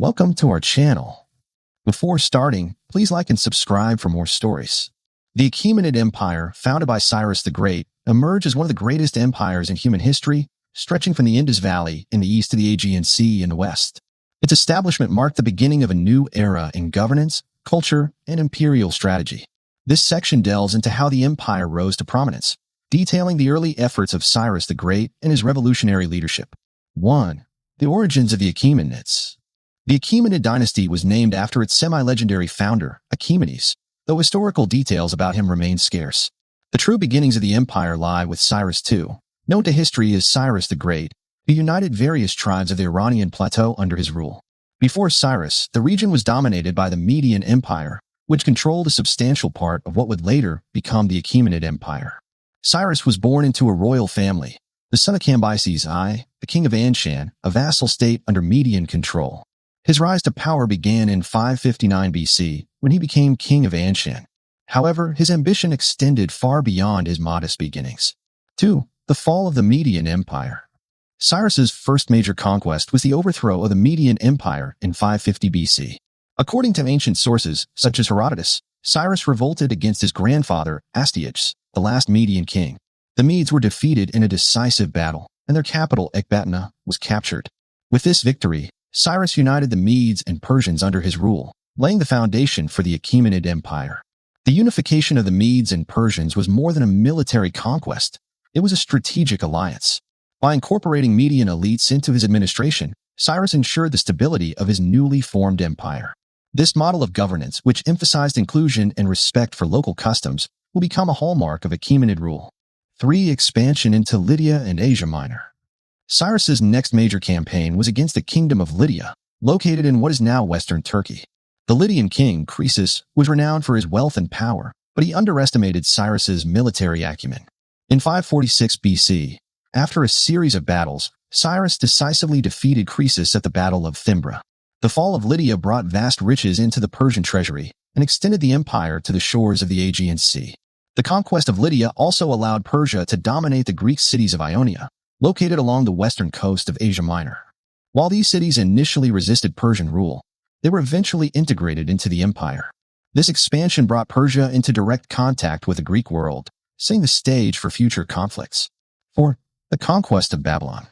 Welcome to our channel. Before starting, please like and subscribe for more stories. The Achaemenid Empire, founded by Cyrus the Great, emerged as one of the greatest empires in human history, stretching from the Indus Valley in the east to the Aegean Sea in the west. Its establishment marked the beginning of a new era in governance, culture, and imperial strategy. This section delves into how the empire rose to prominence, detailing the early efforts of Cyrus the Great and his revolutionary leadership. 1. The origins of the Achaemenids. The Achaemenid dynasty was named after its semi-legendary founder, Achaemenes, though historical details about him remain scarce. The true beginnings of the empire lie with Cyrus II, known to history as Cyrus the Great, who united various tribes of the Iranian plateau under his rule. Before Cyrus, the region was dominated by the Median Empire, which controlled a substantial part of what would later become the Achaemenid Empire. Cyrus was born into a royal family, the son of Cambyses I, the king of Anshan, a vassal state under Median control. His rise to power began in 559 BC, when he became king of Anshan. However, his ambition extended far beyond his modest beginnings. 2. The fall of the Median Empire. Cyrus's first major conquest was the overthrow of the Median Empire in 550 BC. According to ancient sources, such as Herodotus, Cyrus revolted against his grandfather, Astyages, the last Median king. The Medes were defeated in a decisive battle, and their capital, Ecbatana, was captured. With this victory, Cyrus united the Medes and Persians under his rule, laying the foundation for the Achaemenid Empire. The unification of the Medes and Persians was more than a military conquest. It was a strategic alliance. By incorporating Median elites into his administration, Cyrus ensured the stability of his newly formed empire. This model of governance, which emphasized inclusion and respect for local customs, will become a hallmark of Achaemenid rule. 3. Expansion into Lydia and Asia Minor. Cyrus's next major campaign was against the kingdom of Lydia, located in what is now western Turkey. The Lydian king, Croesus, was renowned for his wealth and power, but he underestimated Cyrus's military acumen. In 546 BC, after a series of battles, Cyrus decisively defeated Croesus at the Battle of Thymbra. The fall of Lydia brought vast riches into the Persian treasury and extended the empire to the shores of the Aegean Sea. The conquest of Lydia also allowed Persia to dominate the Greek cities of Ionia, located along the western coast of Asia Minor. While these cities initially resisted Persian rule, they were eventually integrated into the empire. This expansion brought Persia into direct contact with the Greek world, setting the stage for future conflicts. 4. The conquest of Babylon.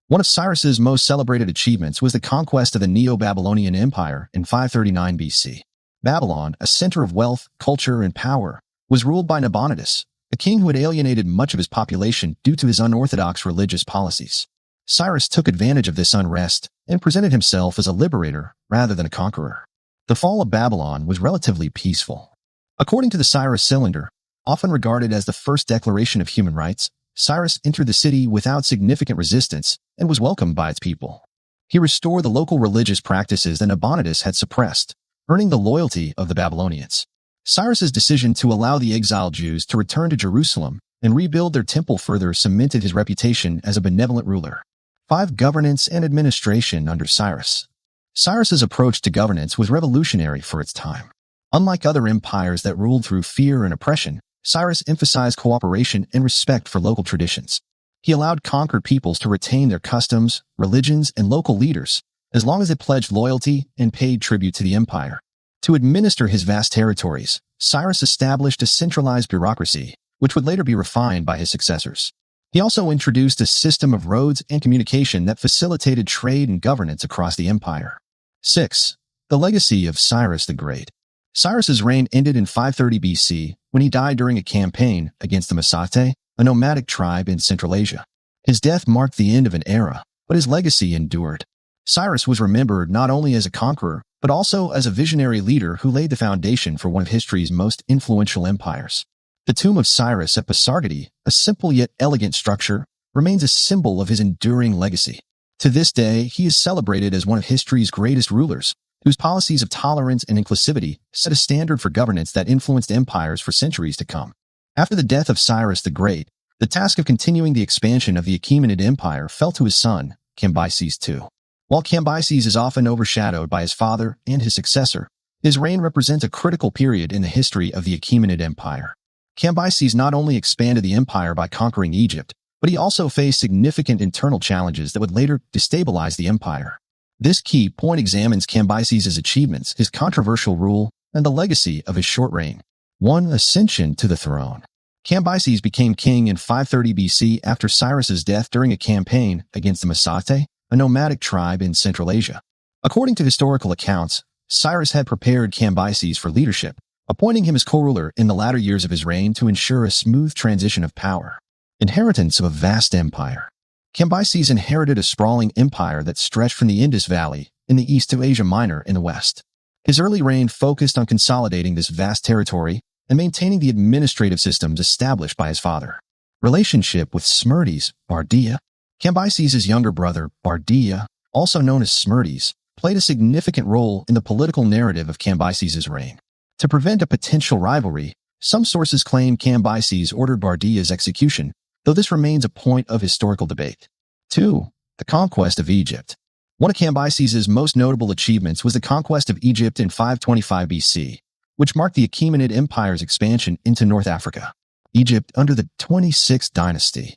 One of Cyrus's most celebrated achievements was the conquest of the Neo-Babylonian Empire in 539 BC. Babylon, a center of wealth, culture, and power, was ruled by Nabonidus, a king who had alienated much of his population due to his unorthodox religious policies. Cyrus took advantage of this unrest and presented himself as a liberator rather than a conqueror. The fall of Babylon was relatively peaceful. According to the Cyrus Cylinder, often regarded as the first declaration of human rights, Cyrus entered the city without significant resistance and was welcomed by its people. He restored the local religious practices that Nabonidus had suppressed, earning the loyalty of the Babylonians. Cyrus's decision to allow the exiled Jews to return to Jerusalem and rebuild their temple further cemented his reputation as a benevolent ruler. 5. Governance and administration under Cyrus. Cyrus's approach to governance was revolutionary for its time. Unlike other empires that ruled through fear and oppression, Cyrus emphasized cooperation and respect for local traditions. He allowed conquered peoples to retain their customs, religions, and local leaders, as long as they pledged loyalty and paid tribute to the empire. To administer his vast territories, Cyrus established a centralized bureaucracy, which would later be refined by his successors. He also introduced a system of roads and communication that facilitated trade and governance across the empire. 6. The legacy of Cyrus the Great. Cyrus's reign ended in 530 BC when he died during a campaign against the Massate, a nomadic tribe in Central Asia. His death marked the end of an era, but his legacy endured. Cyrus was remembered not only as a conqueror, but also as a visionary leader who laid the foundation for one of history's most influential empires. The tomb of Cyrus at Pasargadae, a simple yet elegant structure, remains a symbol of his enduring legacy. To this day, he is celebrated as one of history's greatest rulers, whose policies of tolerance and inclusivity set a standard for governance that influenced empires for centuries to come. After the death of Cyrus the Great, the task of continuing the expansion of the Achaemenid Empire fell to his son, Cambyses II. While Cambyses is often overshadowed by his father and his successor, his reign represents a critical period in the history of the Achaemenid Empire. Cambyses not only expanded the empire by conquering Egypt, but he also faced significant internal challenges that would later destabilize the empire. This key point examines Cambyses' achievements, his controversial rule, and the legacy of his short reign. 1. Ascension to the throne. Cambyses became king in 530 BC after Cyrus's death during a campaign against the Massate, a nomadic tribe in Central Asia. According to historical accounts, Cyrus had prepared Cambyses for leadership, appointing him as co-ruler in the latter years of his reign to ensure a smooth transition of power. Inheritance of a vast empire. Cambyses inherited a sprawling empire that stretched from the Indus Valley in the east to Asia Minor in the west. His early reign focused on consolidating this vast territory and maintaining the administrative systems established by his father. Relationship with Smerdis, Bardia. Cambyses' younger brother, Bardia, also known as Smerdis, played a significant role in the political narrative of Cambyses' reign. To prevent a potential rivalry, some sources claim Cambyses ordered Bardia's execution, though this remains a point of historical debate. 2. The conquest of Egypt. One of Cambyses' most notable achievements was the conquest of Egypt in 525 BC, which marked the Achaemenid Empire's expansion into North Africa. Egypt under the 26th dynasty.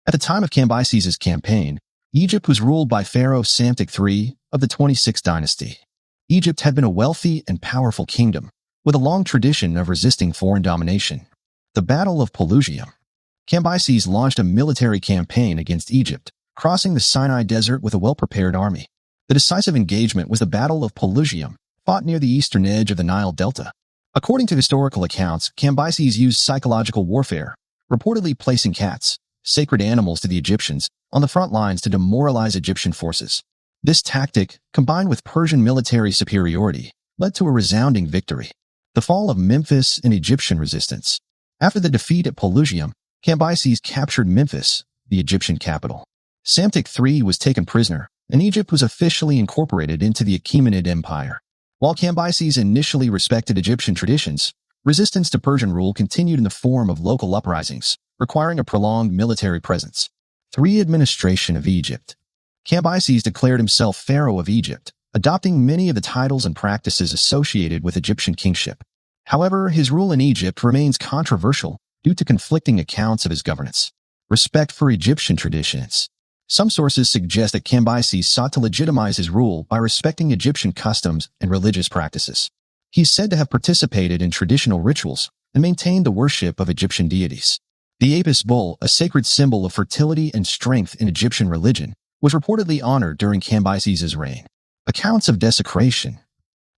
At the time of Cambyses' campaign, Egypt was ruled by Pharaoh Psamtik III of the 26th dynasty. Egypt had been a wealthy and powerful kingdom, with a long tradition of resisting foreign domination. The Battle of Pelusium. Cambyses launched a military campaign against Egypt, crossing the Sinai Desert with a well-prepared army. The decisive engagement was the Battle of Pelusium, fought near the eastern edge of the Nile Delta. According to historical accounts, Cambyses used psychological warfare, reportedly placing cats, sacred animals to the Egyptians, on the front lines to demoralize Egyptian forces. This tactic, combined with Persian military superiority, led to a resounding victory. The fall of Memphis and Egyptian resistance. After the defeat at Pelusium, Cambyses captured Memphis, the Egyptian capital. Psamtik III was taken prisoner, and Egypt was officially incorporated into the Achaemenid Empire. While Cambyses initially respected Egyptian traditions, resistance to Persian rule continued in the form of local uprisings, requiring a prolonged military presence. 3. Administration of Egypt. Cambyses declared himself Pharaoh of Egypt, adopting many of the titles and practices associated with Egyptian kingship. However, his rule in Egypt remains controversial due to conflicting accounts of his governance. Respect for Egyptian traditions. Some sources suggest that Cambyses sought to legitimize his rule by respecting Egyptian customs and religious practices. He is said to have participated in traditional rituals and maintained the worship of Egyptian deities. The Apis bull, a sacred symbol of fertility and strength in Egyptian religion, was reportedly honored during Cambyses' reign. Accounts of desecration.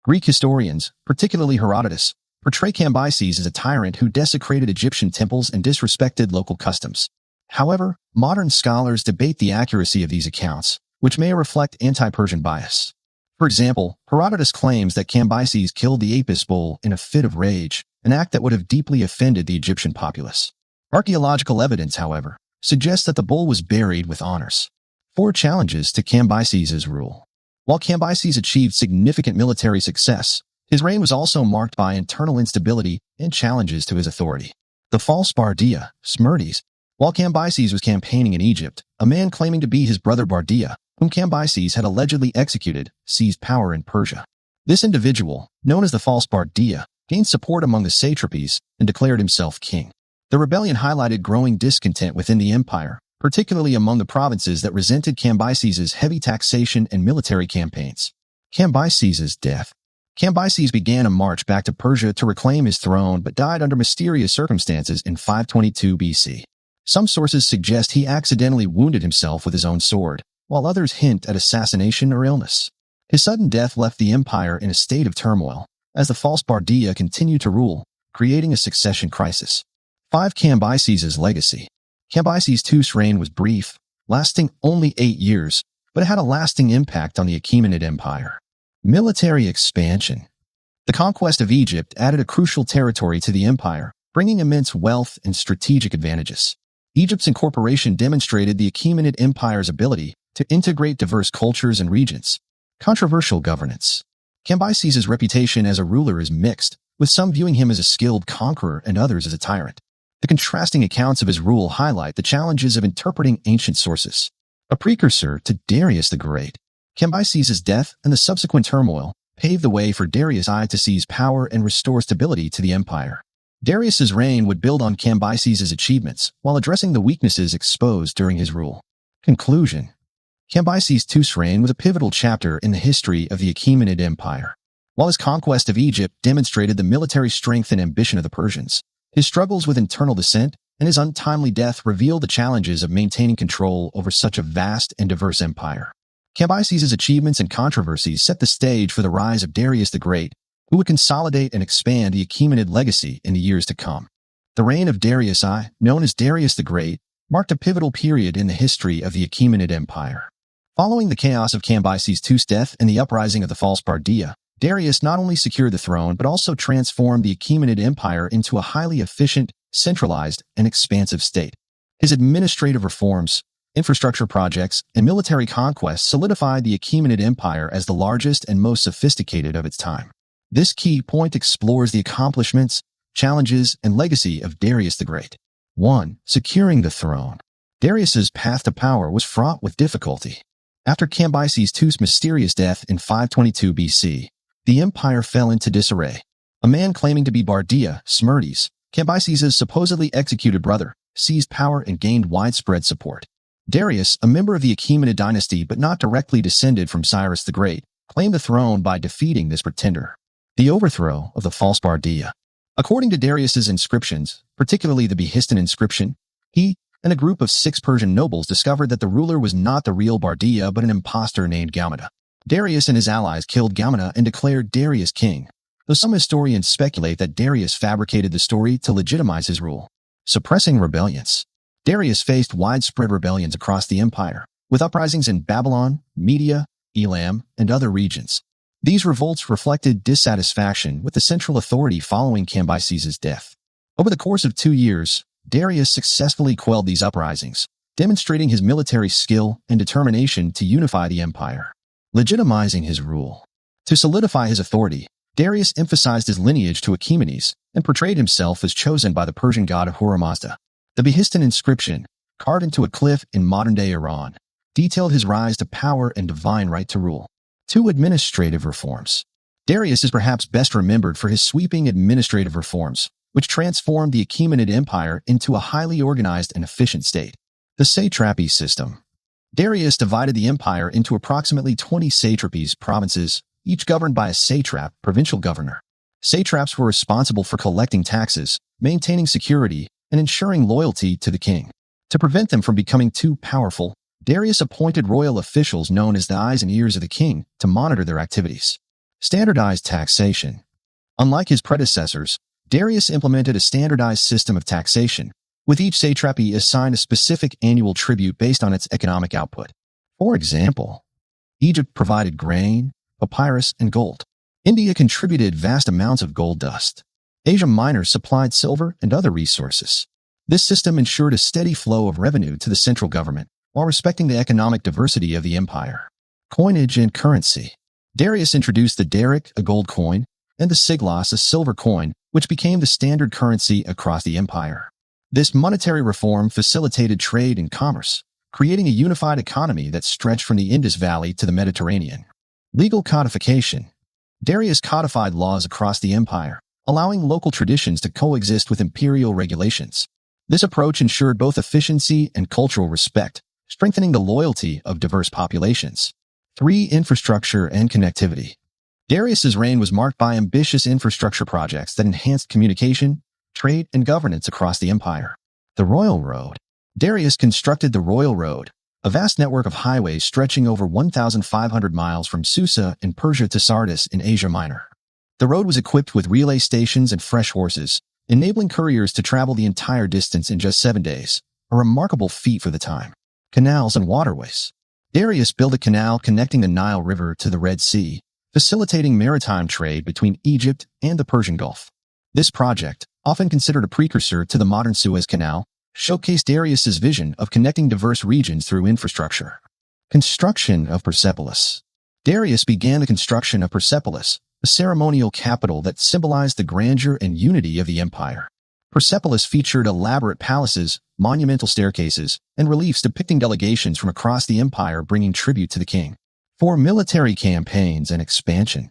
Greek historians, particularly Herodotus, portray Cambyses as a tyrant who desecrated Egyptian temples and disrespected local customs. However, modern scholars debate the accuracy of these accounts, which may reflect anti-Persian bias. For example, Herodotus claims that Cambyses killed the Apis bull in a fit of rage, an act that would have deeply offended the Egyptian populace. Archaeological evidence, however, suggests that the bull was buried with honors. 4 challenges to Cambyses' rule. While Cambyses achieved significant military success, his reign was also marked by internal instability and challenges to his authority. The false Bardia, Smerdis. While Cambyses was campaigning in Egypt, a man claiming to be his brother Bardia, whom Cambyses had allegedly executed, seized power in Persia. This individual, known as the false Bardia, gained support among the satrapies and declared himself king. The rebellion highlighted growing discontent within the empire, particularly among the provinces that resented Cambyses' heavy taxation and military campaigns. Cambyses' death. Cambyses began a march back to Persia to reclaim his throne but died under mysterious circumstances in 522 BC. Some sources suggest he accidentally wounded himself with his own sword, while others hint at assassination or illness. His sudden death left the empire in a state of turmoil, as the false Bardia continued to rule, creating a succession crisis. 5. Cambyses' legacy. Cambyses II's reign was brief, lasting only 8 years, but it had a lasting impact on the Achaemenid Empire. Military expansion. The conquest of Egypt added a crucial territory to the empire, bringing immense wealth and strategic advantages. Egypt's incorporation demonstrated the Achaemenid Empire's ability to integrate diverse cultures and regions. Controversial governance. Cambyses' reputation as a ruler is mixed, with some viewing him as a skilled conqueror and others as a tyrant. The contrasting accounts of his rule highlight the challenges of interpreting ancient sources. A precursor to Darius the Great, Cambyses' death and the subsequent turmoil paved the way for Darius I to seize power and restore stability to the empire. Darius's reign would build on Cambyses' achievements while addressing the weaknesses exposed during his rule. Conclusion. Cambyses II's reign was a pivotal chapter in the history of the Achaemenid Empire. While his conquest of Egypt demonstrated the military strength and ambition of the Persians, his struggles with internal dissent and his untimely death revealed the challenges of maintaining control over such a vast and diverse empire. Cambyses' achievements and controversies set the stage for the rise of Darius the Great, who would consolidate and expand the Achaemenid legacy in the years to come. The reign of Darius I, known as Darius the Great, marked a pivotal period in the history of the Achaemenid Empire. Following the chaos of Cambyses II's death and the uprising of the false Bardia, Darius not only secured the throne but also transformed the Achaemenid Empire into a highly efficient, centralized, and expansive state. His administrative reforms, infrastructure projects, and military conquests solidified the Achaemenid Empire as the largest and most sophisticated of its time. This key point explores the accomplishments, challenges, and legacy of Darius the Great. 1. Securing the throne. Darius's path to power was fraught with difficulty. After Cambyses II's mysterious death in 522 BC, the empire fell into disarray. A man claiming to be Bardia, Smerdis, Cambyses' supposedly executed brother, seized power and gained widespread support. Darius, a member of the Achaemenid dynasty but not directly descended from Cyrus the Great, claimed the throne by defeating this pretender. The overthrow of the false Bardia. According to Darius's inscriptions, particularly the Behistun inscription, he and a group of 6 Persian nobles discovered that the ruler was not the real Bardia but an impostor named Gaumata. Darius and his allies killed Gaumata and declared Darius king, though some historians speculate that Darius fabricated the story to legitimize his rule. Suppressing rebellions. Darius faced widespread rebellions across the empire, with uprisings in Babylon, Media, Elam, and other regions. These revolts reflected dissatisfaction with the central authority following Cambyses' death. Over the course of 2 years, Darius successfully quelled these uprisings, demonstrating his military skill and determination to unify the empire. Legitimizing his rule. To solidify his authority, Darius emphasized his lineage to Achaemenes and portrayed himself as chosen by the Persian god Ahura Mazda. The Behistun inscription, carved into a cliff in modern-day Iran, detailed his rise to power and divine right to rule. 2. Administrative reforms. Darius is perhaps best remembered for his sweeping administrative reforms, which transformed the Achaemenid Empire into a highly organized and efficient state. The satrapy system. Darius divided the empire into approximately 20 satrapies, provinces, each governed by a satrap, provincial governor. Satraps were responsible for collecting taxes, maintaining security, and ensuring loyalty to the king. To prevent them from becoming too powerful, Darius appointed royal officials known as the eyes and ears of the king to monitor their activities. Standardized taxation. Unlike his predecessors, Darius implemented a standardized system of taxation, with each satrapy assigned a specific annual tribute based on its economic output. For example, Egypt provided grain, papyrus, and gold. India contributed vast amounts of gold dust. Asia Minor supplied silver and other resources. This system ensured a steady flow of revenue to the central government, while respecting the economic diversity of the empire. Coinage and currency. Darius introduced the daric, a gold coin, and the siglos, a silver coin, which became the standard currency across the empire. This monetary reform facilitated trade and commerce, creating a unified economy that stretched from the Indus Valley to the Mediterranean. Legal codification. Darius codified laws across the empire, allowing local traditions to coexist with imperial regulations. This approach ensured both efficiency and cultural respect, strengthening the loyalty of diverse populations. 3. Infrastructure and connectivity. Darius's reign was marked by ambitious infrastructure projects that enhanced communication, trade, and governance across the empire. The Royal Road. Darius constructed the Royal Road, a vast network of highways stretching over 1,500 miles from Susa in Persia to Sardis in Asia Minor. The road was equipped with relay stations and fresh horses, enabling couriers to travel the entire distance in just 7 days, a remarkable feat for the time. Canals and waterways. Darius built a canal connecting the Nile River to the Red Sea, facilitating maritime trade between Egypt and the Persian Gulf. This project, often considered a precursor to the modern Suez Canal, showcased Darius's vision of connecting diverse regions through infrastructure. Construction of Persepolis. Darius began the construction of Persepolis, a ceremonial capital that symbolized the grandeur and unity of the empire. Persepolis featured elaborate palaces, monumental staircases, and reliefs depicting delegations from across the empire bringing tribute to the king. 4. Military campaigns and expansion.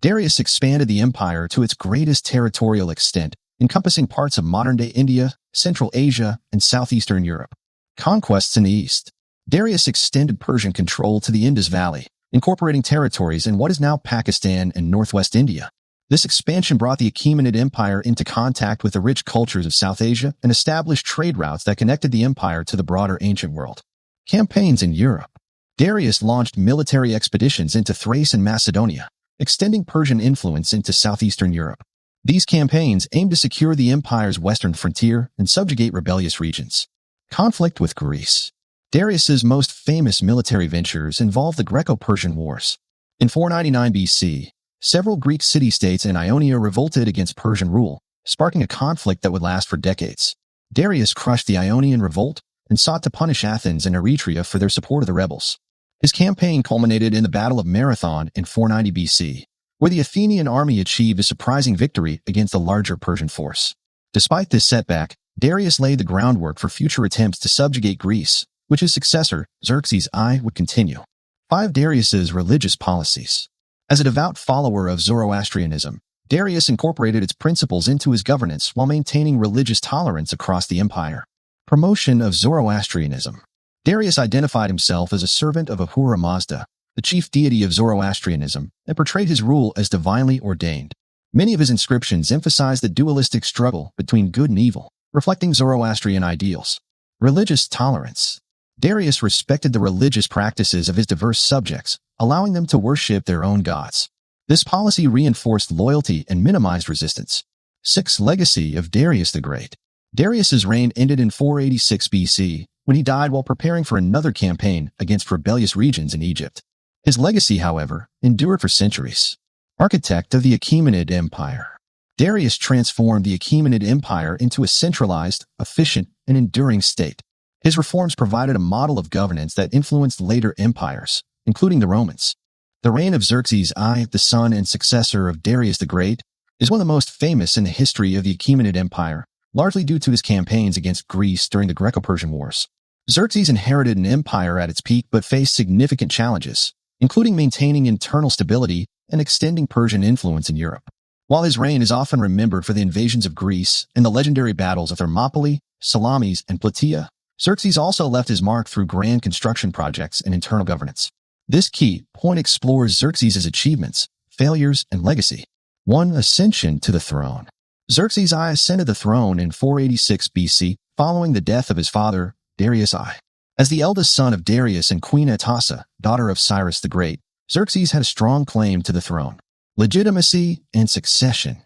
Darius expanded the empire to its greatest territorial extent, encompassing parts of modern-day India, Central Asia, and southeastern Europe. Conquests in the East. Darius extended Persian control to the Indus Valley, incorporating territories in what is now Pakistan and northwest India. This expansion brought the Achaemenid Empire into contact with the rich cultures of South Asia and established trade routes that connected the empire to the broader ancient world. Campaigns in Europe. Darius launched military expeditions into Thrace and Macedonia, extending Persian influence into southeastern Europe. These campaigns aimed to secure the empire's western frontier and subjugate rebellious regions. Conflict with Greece. Darius's most famous military ventures involved the Greco-Persian Wars. In 499 BC, several Greek city-states in Ionia revolted against Persian rule, sparking a conflict that would last for decades. Darius crushed the Ionian revolt and sought to punish Athens and Eretria for their support of the rebels. His campaign culminated in the Battle of Marathon in 490 BC, where the Athenian army achieved a surprising victory against a larger Persian force. Despite this setback, Darius laid the groundwork for future attempts to subjugate Greece, which his successor, Xerxes I, would continue. 5. Darius's religious policies. As a devout follower of Zoroastrianism, Darius incorporated its principles into his governance while maintaining religious tolerance across the empire. Promotion of Zoroastrianism. Darius identified himself as a servant of Ahura Mazda, the chief deity of Zoroastrianism, and portrayed his rule as divinely ordained. Many of his inscriptions emphasize the dualistic struggle between good and evil, reflecting Zoroastrian ideals. Religious tolerance. Darius respected the religious practices of his diverse subjects, allowing them to worship their own gods. This policy reinforced loyalty and minimized resistance. 6. Legacy of Darius the Great. Darius's reign ended in 486 BC, when he died while preparing for another campaign against rebellious regions in Egypt. His legacy, however, endured for centuries. Architect of the Achaemenid Empire. Darius transformed the Achaemenid Empire into a centralized, efficient, and enduring state. His reforms provided a model of governance that influenced later empires, including the Romans. The reign of Xerxes I, the son and successor of Darius the Great, is one of the most famous in the history of the Achaemenid Empire, largely due to his campaigns against Greece during the Greco-Persian Wars. Xerxes inherited an empire at its peak but faced significant challenges, including maintaining internal stability and extending Persian influence in Europe. While his reign is often remembered for the invasions of Greece and the legendary battles of Thermopylae, Salamis, and Plataea, Xerxes also left his mark through grand construction projects and internal governance. This key point explores Xerxes' achievements, failures, and legacy. 1. Ascension to the throne. Xerxes I ascended the throne in 486 BC, following the death of his father, Darius I. As the eldest son of Darius and Queen Atassa, daughter of Cyrus the Great, Xerxes had a strong claim to the throne. Legitimacy and succession.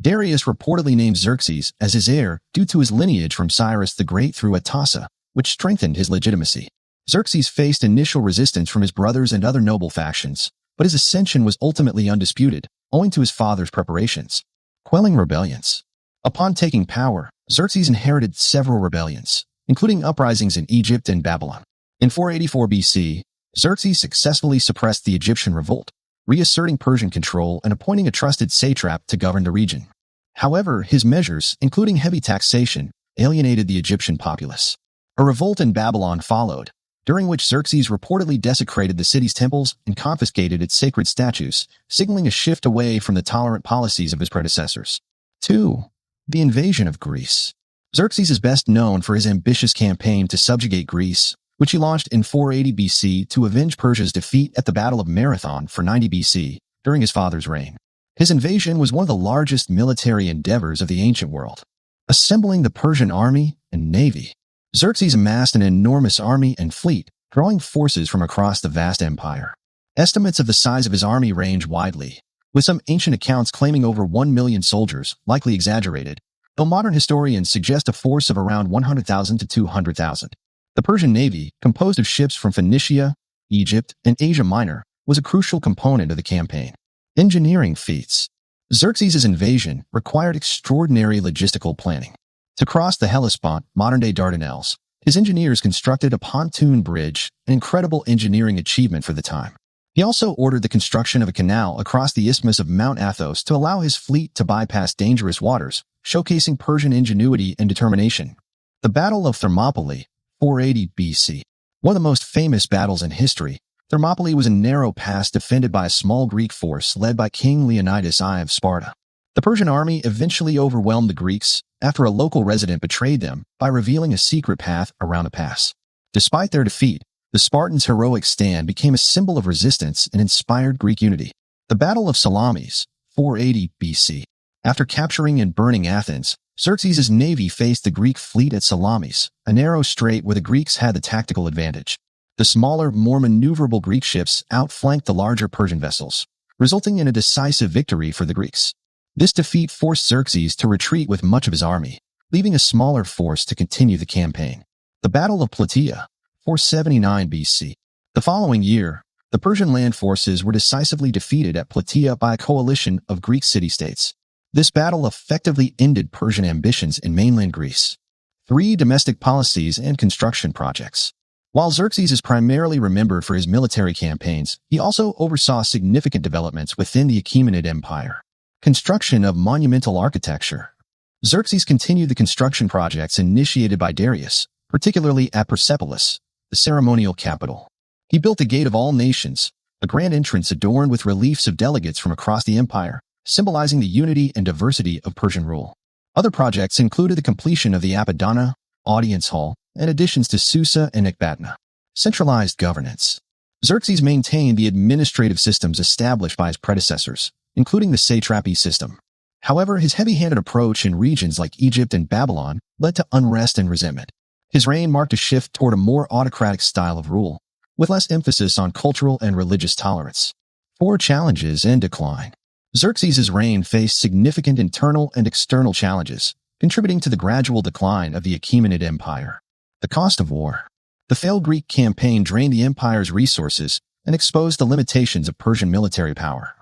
Darius reportedly named Xerxes as his heir due to his lineage from Cyrus the Great through Atassa, which strengthened his legitimacy. Xerxes faced initial resistance from his brothers and other noble factions, but his ascension was ultimately undisputed, owing to his father's preparations. Quelling rebellions. Upon taking power, Xerxes inherited several rebellions, including uprisings in Egypt and Babylon. In 484 BC, Xerxes successfully suppressed the Egyptian revolt, reasserting Persian control and appointing a trusted satrap to govern the region. However, his measures, including heavy taxation, alienated the Egyptian populace. A revolt in Babylon followed, during which Xerxes reportedly desecrated the city's temples and confiscated its sacred statues, signaling a shift away from the tolerant policies of his predecessors. 2. The invasion of Greece. Xerxes is best known for his ambitious campaign to subjugate Greece, which he launched in 480 BC to avenge Persia's defeat at the Battle of Marathon for 90 BC during his father's reign. His invasion was one of the largest military endeavors of the ancient world. Assembling the Persian army and navy. Xerxes amassed an enormous army and fleet, drawing forces from across the vast empire. Estimates of the size of his army range widely, with some ancient accounts claiming over 1 million soldiers, likely exaggerated, though modern historians suggest a force of around 100,000 to 200,000. The Persian navy, composed of ships from Phoenicia, Egypt, and Asia Minor, was a crucial component of the campaign. Engineering feats. Xerxes' invasion required extraordinary logistical planning. To cross the Hellespont, modern-day Dardanelles, his engineers constructed a pontoon bridge, an incredible engineering achievement for the time. He also ordered the construction of a canal across the Isthmus of Mount Athos to allow his fleet to bypass dangerous waters, showcasing Persian ingenuity and determination. The Battle of Thermopylae, 480 BC. One of the most famous battles in history, Thermopylae was a narrow pass defended by a small Greek force led by King Leonidas I of Sparta. The Persian army eventually overwhelmed the Greeks after a local resident betrayed them by revealing a secret path around the pass. Despite their defeat, The Spartans' heroic stand became a symbol of resistance and inspired Greek unity. The Battle of Salamis, 480 BC. After capturing and burning Athens, Xerxes' navy faced the Greek fleet at Salamis, a narrow strait where the Greeks had the tactical advantage. The smaller, more maneuverable Greek ships outflanked the larger Persian vessels, resulting in a decisive victory for the Greeks. This defeat forced Xerxes to retreat with much of his army, leaving a smaller force to continue the campaign. The Battle of Plataea, 479 BC. The following year, the Persian land forces were decisively defeated at Plataea by a coalition of Greek city-states. This battle effectively ended Persian ambitions in mainland Greece. 3. Domestic policies and construction projects. While Xerxes is primarily remembered for his military campaigns, he also oversaw significant developments within the Achaemenid Empire. Construction of monumental architecture. Xerxes continued the construction projects initiated by Darius, particularly at Persepolis, the ceremonial capital. He built the Gate of All Nations, a grand entrance adorned with reliefs of delegates from across the empire, symbolizing the unity and diversity of Persian rule. Other projects included the completion of the Apadana, Audience Hall, and additions to Susa and Ecbatana. Centralized governance. Xerxes maintained the administrative systems established by his predecessors, including the satrapy system. However, his heavy-handed approach in regions like Egypt and Babylon led to unrest and resentment. His reign marked a shift toward a more autocratic style of rule, with less emphasis on cultural and religious tolerance. 4. Challenges and decline. Xerxes' reign faced significant internal and external challenges, contributing to the gradual decline of the Achaemenid Empire. The cost of war. The failed Greek campaign drained the empire's resources and exposed the limitations of Persian military power.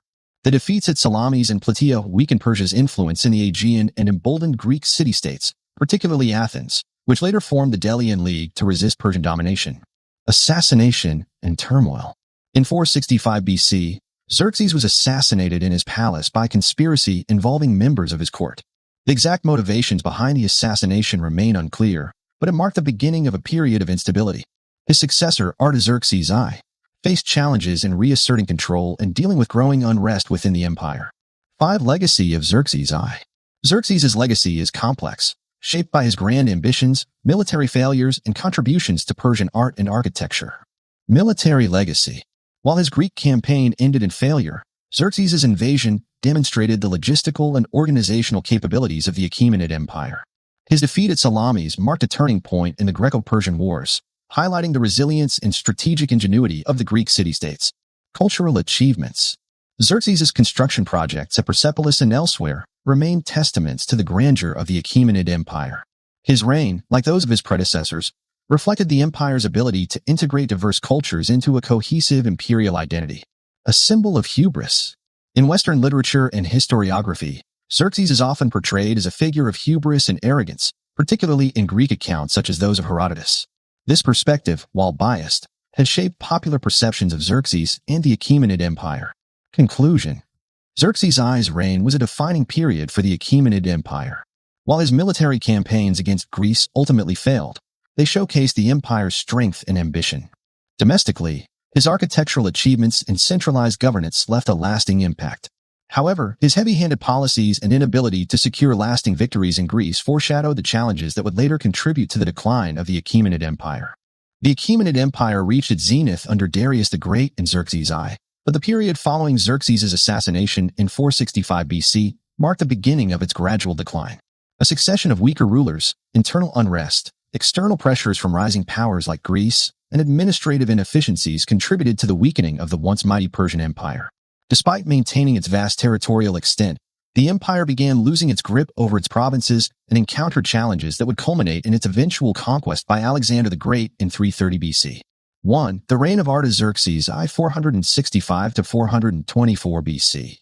The defeats at Salamis and Plataea weakened Persia's influence in the Aegean and emboldened Greek city-states, particularly Athens, which later formed the Delian League to resist Persian domination. Assassination and turmoil. In 465 BC, Xerxes was assassinated in his palace by conspiracy involving members of his court. The exact motivations behind the assassination remain unclear, but it marked the beginning of a period of instability. His successor, Artaxerxes I, faced challenges in reasserting control and dealing with growing unrest within the empire. 5. Legacy of Xerxes I. Xerxes' legacy is complex, shaped by his grand ambitions, military failures, and contributions to Persian art and architecture. Military legacy. While his Greek campaign ended in failure, Xerxes' invasion demonstrated the logistical and organizational capabilities of the Achaemenid Empire. His defeat at Salamis marked a turning point in the Greco-Persian Wars, highlighting the resilience and strategic ingenuity of the Greek city-states. Cultural achievements. Xerxes' construction projects at Persepolis and elsewhere remain testaments to the grandeur of the Achaemenid Empire. His reign, like those of his predecessors, reflected the empire's ability to integrate diverse cultures into a cohesive imperial identity. A symbol of hubris. In Western literature and historiography, Xerxes is often portrayed as a figure of hubris and arrogance, particularly in Greek accounts such as those of Herodotus. This perspective, while biased, has shaped popular perceptions of Xerxes and the Achaemenid Empire. Conclusion. Xerxes I's reign was a defining period for the Achaemenid Empire. While his military campaigns against Greece ultimately failed, they showcased the empire's strength and ambition. Domestically, his architectural achievements and centralized governance left a lasting impact. However, his heavy-handed policies and inability to secure lasting victories in Greece foreshadowed the challenges that would later contribute to the decline of the Achaemenid Empire. The Achaemenid Empire reached its zenith under Darius the Great and Xerxes I, but the period following Xerxes' assassination in 465 BC marked the beginning of its gradual decline. A succession of weaker rulers, internal unrest, external pressures from rising powers like Greece, and administrative inefficiencies contributed to the weakening of the once mighty Persian Empire. Despite maintaining its vast territorial extent, the empire began losing its grip over its provinces and encountered challenges that would culminate in its eventual conquest by Alexander the Great in 330 BC. 1. The reign of Artaxerxes I 465 to 424 BC.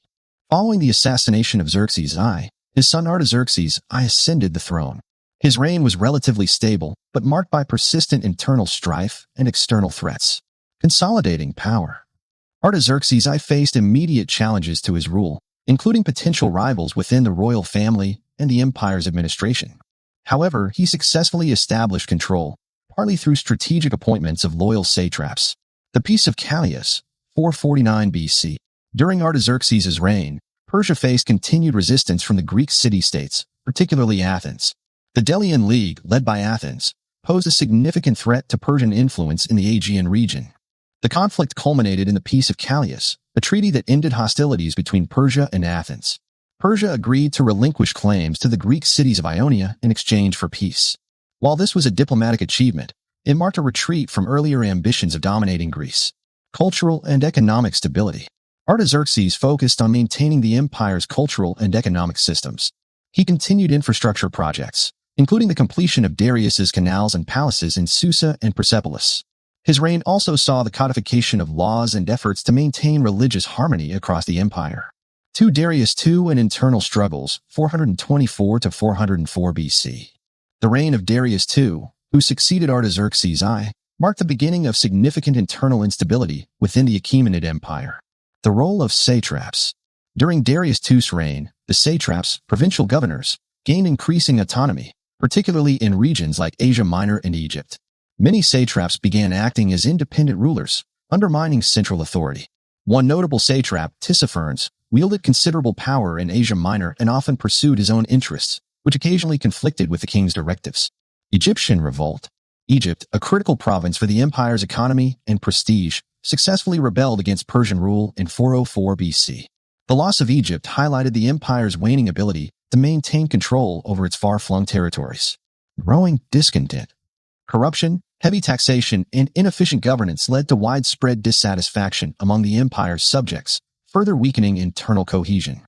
Following the assassination of Xerxes I, his son Artaxerxes I ascended the throne. His reign was relatively stable, but marked by persistent internal strife and external threats. Consolidating power. Artaxerxes I faced immediate challenges to his rule, including potential rivals within the royal family and the empire's administration. However, he successfully established control, partly through strategic appointments of loyal satraps. The Peace of Callias, 449 BC. During Artaxerxes' reign, Persia faced continued resistance from the Greek city-states, particularly Athens. The Delian League, led by Athens, posed a significant threat to Persian influence in the Aegean region. The conflict culminated in the Peace of Callias, a treaty that ended hostilities between Persia and Athens. Persia agreed to relinquish claims to the Greek cities of Ionia in exchange for peace. While this was a diplomatic achievement, it marked a retreat from earlier ambitions of dominating Greece. Cultural and economic stability. Artaxerxes focused on maintaining the empire's cultural and economic systems. He continued infrastructure projects, including the completion of Darius's canals and palaces in Susa and Persepolis. His reign also saw the codification of laws and efforts to maintain religious harmony across the empire. 2 Darius II and internal struggles, 424 to 404 BC. The reign of Darius II, who succeeded Artaxerxes I, marked the beginning of significant internal instability within the Achaemenid Empire. The role of satraps. During Darius II's reign, the satraps, provincial governors, gained increasing autonomy, particularly in regions like Asia Minor and Egypt. Many satraps began acting as independent rulers, undermining central authority. One notable satrap, Tissaphernes, wielded considerable power in Asia Minor and often pursued his own interests, which occasionally conflicted with the king's directives. Egyptian revolt. Egypt, a critical province for the empire's economy and prestige, successfully rebelled against Persian rule in 404 BC. The loss of Egypt highlighted the empire's waning ability to maintain control over its far-flung territories. Growing discontent. Corruption, heavy taxation, and inefficient governance led to widespread dissatisfaction among the empire's subjects, further weakening internal cohesion.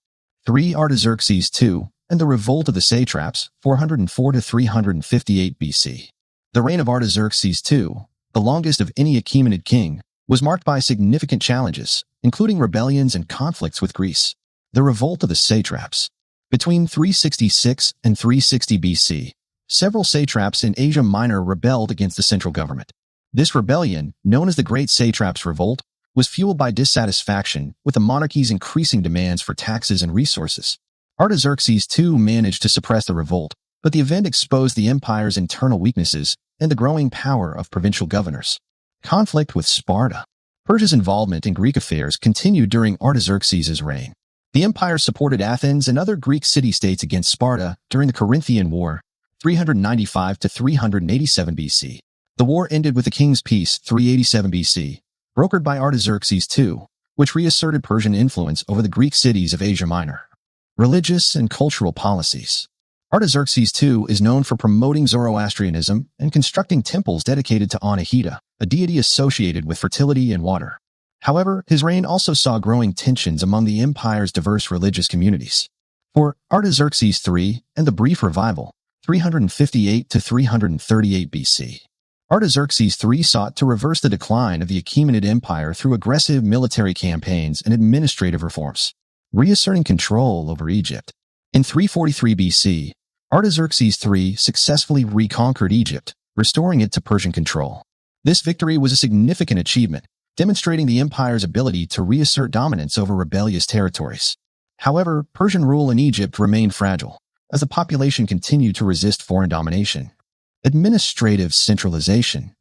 3 Artaxerxes II and the revolt of the satraps, 404 to 358 BC. The reign of Artaxerxes II, the longest of any Achaemenid king, was marked by significant challenges, including rebellions and conflicts with Greece. The revolt of the satraps. Between 366 and 360 BC, several satraps in Asia Minor rebelled against the central government. This rebellion, known as the Great Satraps' Revolt, was fueled by dissatisfaction with the monarchy's increasing demands for taxes and resources. Artaxerxes II managed to suppress the revolt, but the event exposed the empire's internal weaknesses and the growing power of provincial governors. Conflict with Sparta. Persia's involvement in Greek affairs continued during Artaxerxes' reign. The empire supported Athens and other Greek city-states against Sparta during the Corinthian War, 395 to 387 BC. The war ended with the King's Peace, 387 BC, brokered by Artaxerxes II, which reasserted Persian influence over the Greek cities of Asia Minor. Religious and cultural policies. Artaxerxes II is known for promoting Zoroastrianism and constructing temples dedicated to Anahita, a deity associated with fertility and water. However, his reign also saw growing tensions among the empire's diverse religious communities. For Artaxerxes III and the Brief Revival, 358 to 338 BC. Artaxerxes III sought to reverse the decline of the Achaemenid Empire through aggressive military campaigns and administrative reforms, reasserting control over Egypt. In 343 BC, Artaxerxes III successfully reconquered Egypt, restoring it to Persian control. This victory was a significant achievement, demonstrating the empire's ability to reassert dominance over rebellious territories. However, Persian rule in Egypt remained fragile, as the population continued to resist foreign domination. Administrative centralization.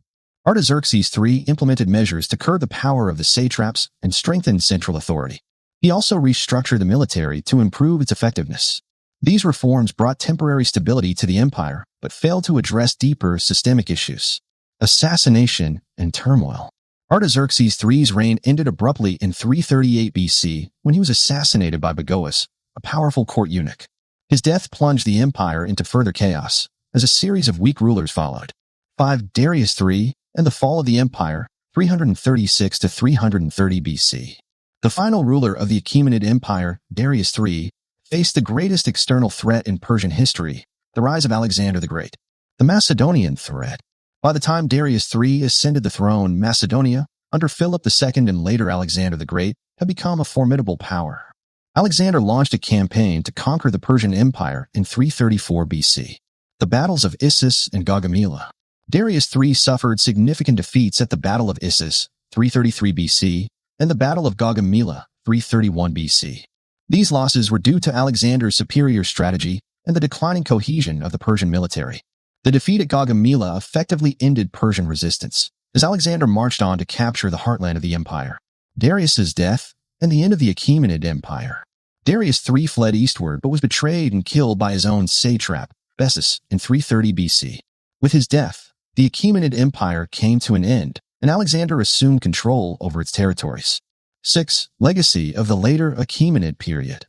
Artaxerxes III implemented measures to curb the power of the satraps and strengthen central authority. He also restructured the military to improve its effectiveness. These reforms brought temporary stability to the empire, but failed to address deeper systemic issues. Assassination and turmoil. Artaxerxes III's reign ended abruptly in 338 BC when he was assassinated by Bagoas, a powerful court eunuch. His death plunged the empire into further chaos, as a series of weak rulers followed. 5 Darius III and the fall of the empire, 336 to 330 BC. The final ruler of the Achaemenid Empire, Darius III, faced the greatest external threat in Persian history, the rise of Alexander the Great. The Macedonian threat. By the time Darius III ascended the throne, Macedonia, under Philip II and later Alexander the Great, had become a formidable power. Alexander launched a campaign to conquer the Persian Empire in 334 BC. The battles of Issus and Gaugamela. Darius III suffered significant defeats at the Battle of Issus, 333 BC, and the Battle of Gaugamela, 331 BC. These losses were due to Alexander's superior strategy and the declining cohesion of the Persian military. The defeat at Gaugamela effectively ended Persian resistance, as Alexander marched on to capture the heartland of the empire. Darius's death and the end of the Achaemenid Empire. Darius III fled eastward but was betrayed and killed by his own satrap, Bessus, in 330 BC. With his death, the Achaemenid Empire came to an end, and Alexander assumed control over its territories. 6. Legacy of the later Achaemenid period.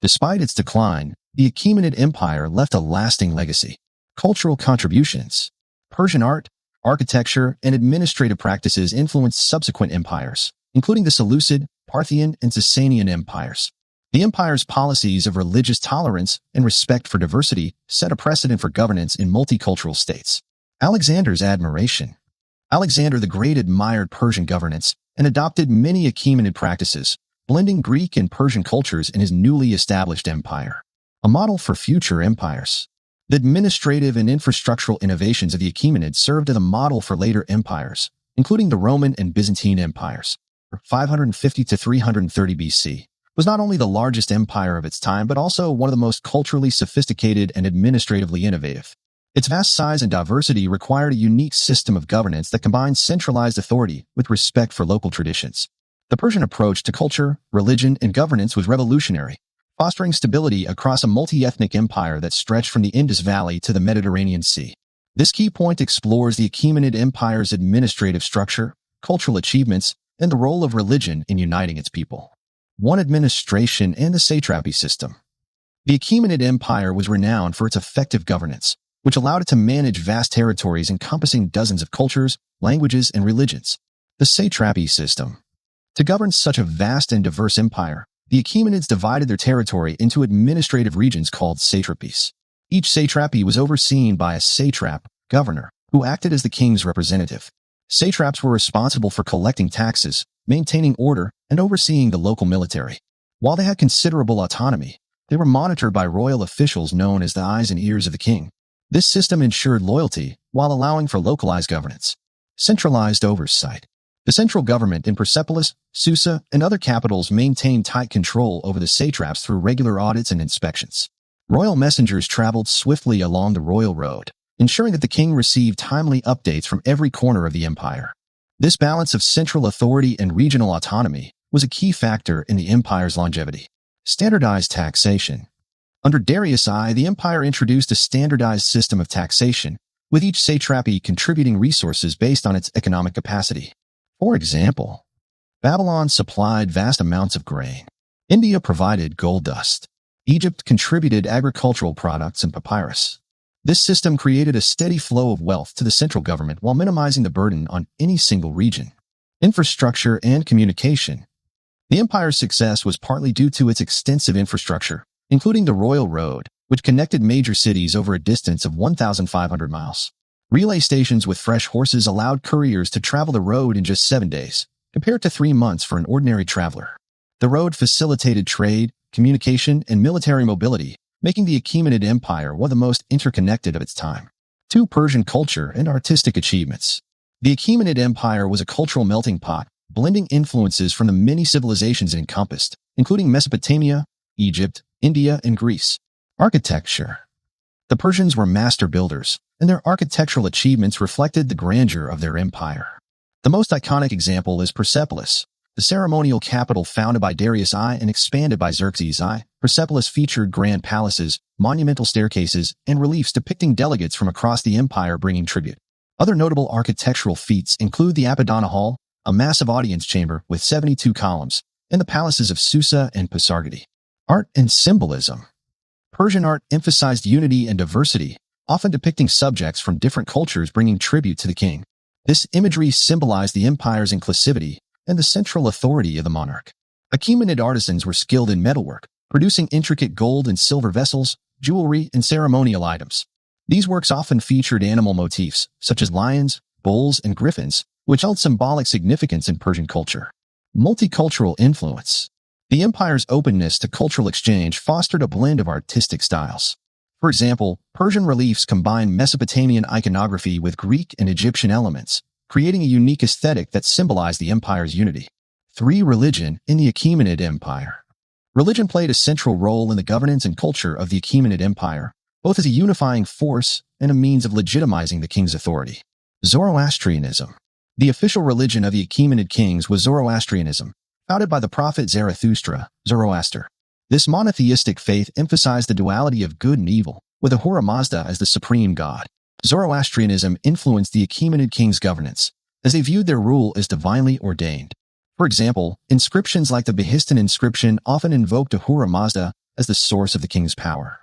Despite its decline, the Achaemenid Empire left a lasting legacy. Cultural contributions. Persian art, architecture, and administrative practices influenced subsequent empires, including the Seleucid, Parthian, and Sasanian empires. The empire's policies of religious tolerance and respect for diversity set a precedent for governance in multicultural states. Alexander's admiration. Alexander the Great admired Persian governance and adopted many Achaemenid practices, blending Greek and Persian cultures in his newly established empire. A model for future empires. The administrative and infrastructural innovations of the Achaemenids served as a model for later empires, including the Roman and Byzantine empires. 550 to 330 BC was not only the largest empire of its time but also one of the most culturally sophisticated and administratively innovative. Its vast size and diversity required a unique system of governance that combined centralized authority with respect for local traditions. The Persian approach to culture, religion, and governance was revolutionary, fostering stability across a multi-ethnic empire that stretched from the Indus Valley to the Mediterranean Sea. This key point explores the Achaemenid Empire's administrative structure, cultural achievements, and the role of religion in uniting its people. 1. Administration and the satrapy system. The Achaemenid Empire was renowned for its effective governance, which allowed it to manage vast territories encompassing dozens of cultures, languages, and religions. The satrapy system. To govern such a vast and diverse empire, the Achaemenids divided their territory into administrative regions called satrapies. Each satrapy was overseen by a satrap, governor, who acted as the king's representative. Satraps were responsible for collecting taxes, maintaining order, and overseeing the local military. While they had considerable autonomy, they were monitored by royal officials known as the eyes and ears of the king. This system ensured loyalty while allowing for localized governance. Centralized oversight. The central government in Persepolis, Susa, and other capitals maintained tight control over the satraps through regular audits and inspections. Royal messengers traveled swiftly along the royal road, ensuring that the king received timely updates from every corner of the empire. This balance of central authority and regional autonomy was a key factor in the empire's longevity. Standardized taxation. Under Darius I, the empire introduced a standardized system of taxation, with each satrapy contributing resources based on its economic capacity. For example, Babylon supplied vast amounts of grain. India provided gold dust. Egypt contributed agricultural products and papyrus. This system created a steady flow of wealth to the central government while minimizing the burden on any single region. Infrastructure and communication. The empire's success was partly due to its extensive infrastructure, including the Royal Road, which connected major cities over a distance of 1,500 miles. Relay stations with fresh horses allowed couriers to travel the road in just 7 days, compared to 3 months for an ordinary traveler. The road facilitated trade, communication, and military mobility, making the Achaemenid Empire one of the most interconnected of its time. 2. Persian culture and artistic achievements. The Achaemenid Empire was a cultural melting pot, blending influences from the many civilizations it encompassed, including Mesopotamia, Egypt, India, and Greece. Architecture. The Persians were master builders, and their architectural achievements reflected the grandeur of their empire. The most iconic example is Persepolis, the ceremonial capital founded by Darius I and expanded by Xerxes I. Persepolis featured grand palaces, monumental staircases, and reliefs depicting delegates from across the empire bringing tribute. Other notable architectural feats include the Apollon Hall, a massive audience chamber with 72 columns, and the palaces of Susa and Pasargadae. Art and symbolism. Persian art emphasized unity and diversity, often depicting subjects from different cultures bringing tribute to the king. This imagery symbolized the empire's inclusivity and the central authority of the monarch. Achaemenid artisans were skilled in metalwork, producing intricate gold and silver vessels, jewelry, and ceremonial items. These works often featured animal motifs, such as lions, bulls, and griffins, which held symbolic significance in Persian culture. Multicultural influence. The empire's openness to cultural exchange fostered a blend of artistic styles. For example, Persian reliefs combined Mesopotamian iconography with Greek and Egyptian elements, creating a unique aesthetic that symbolized the empire's unity. 3. Religion in the Achaemenid Empire. Religion played a central role in the governance and culture of the Achaemenid Empire, both as a unifying force and a means of legitimizing the king's authority. Zoroastrianism. The official religion of the Achaemenid kings was Zoroastrianism, founded by the prophet Zarathustra, Zoroaster. This monotheistic faith emphasized the duality of good and evil, with Ahura Mazda as the supreme god. Zoroastrianism influenced the Achaemenid kings' governance, as they viewed their rule as divinely ordained. For example, inscriptions like the Behistun inscription often invoked Ahura Mazda as the source of the king's power.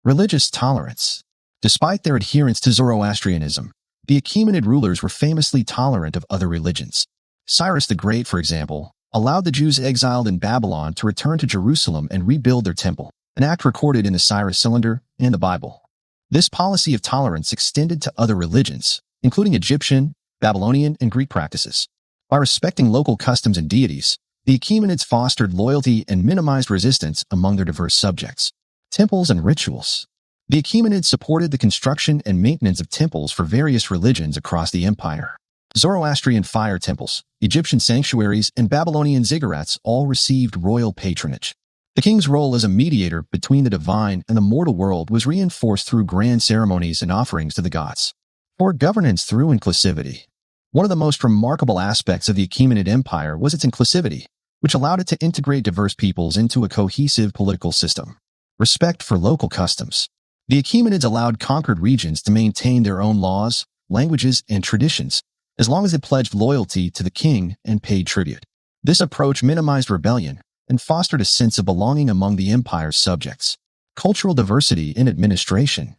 Religious tolerance. Despite their adherence to Zoroastrianism, the Achaemenid rulers were famously tolerant of other religions. Cyrus the Great, for example, allowed the Jews exiled in Babylon to return to Jerusalem and rebuild their temple, an act recorded in the Cyrus Cylinder and the Bible. This policy of tolerance extended to other religions, including Egyptian, Babylonian, and Greek practices. By respecting local customs and deities, the Achaemenids fostered loyalty and minimized resistance among their diverse subjects. Temples and rituals. The Achaemenids supported the construction and maintenance of temples for various religions across the empire. Zoroastrian fire temples, Egyptian sanctuaries, and Babylonian ziggurats all received royal patronage. The king's role as a mediator between the divine and the mortal world was reinforced through grand ceremonies and offerings to the gods. For governance through inclusivity. One of the most remarkable aspects of the Achaemenid Empire was its inclusivity, which allowed it to integrate diverse peoples into a cohesive political system. Respect for local customs. The Achaemenids allowed conquered regions to maintain their own laws, languages, and traditions, as long as they pledged loyalty to the king and paid tribute. This approach minimized rebellion and fostered a sense of belonging among the empire's subjects. Cultural diversity in administration.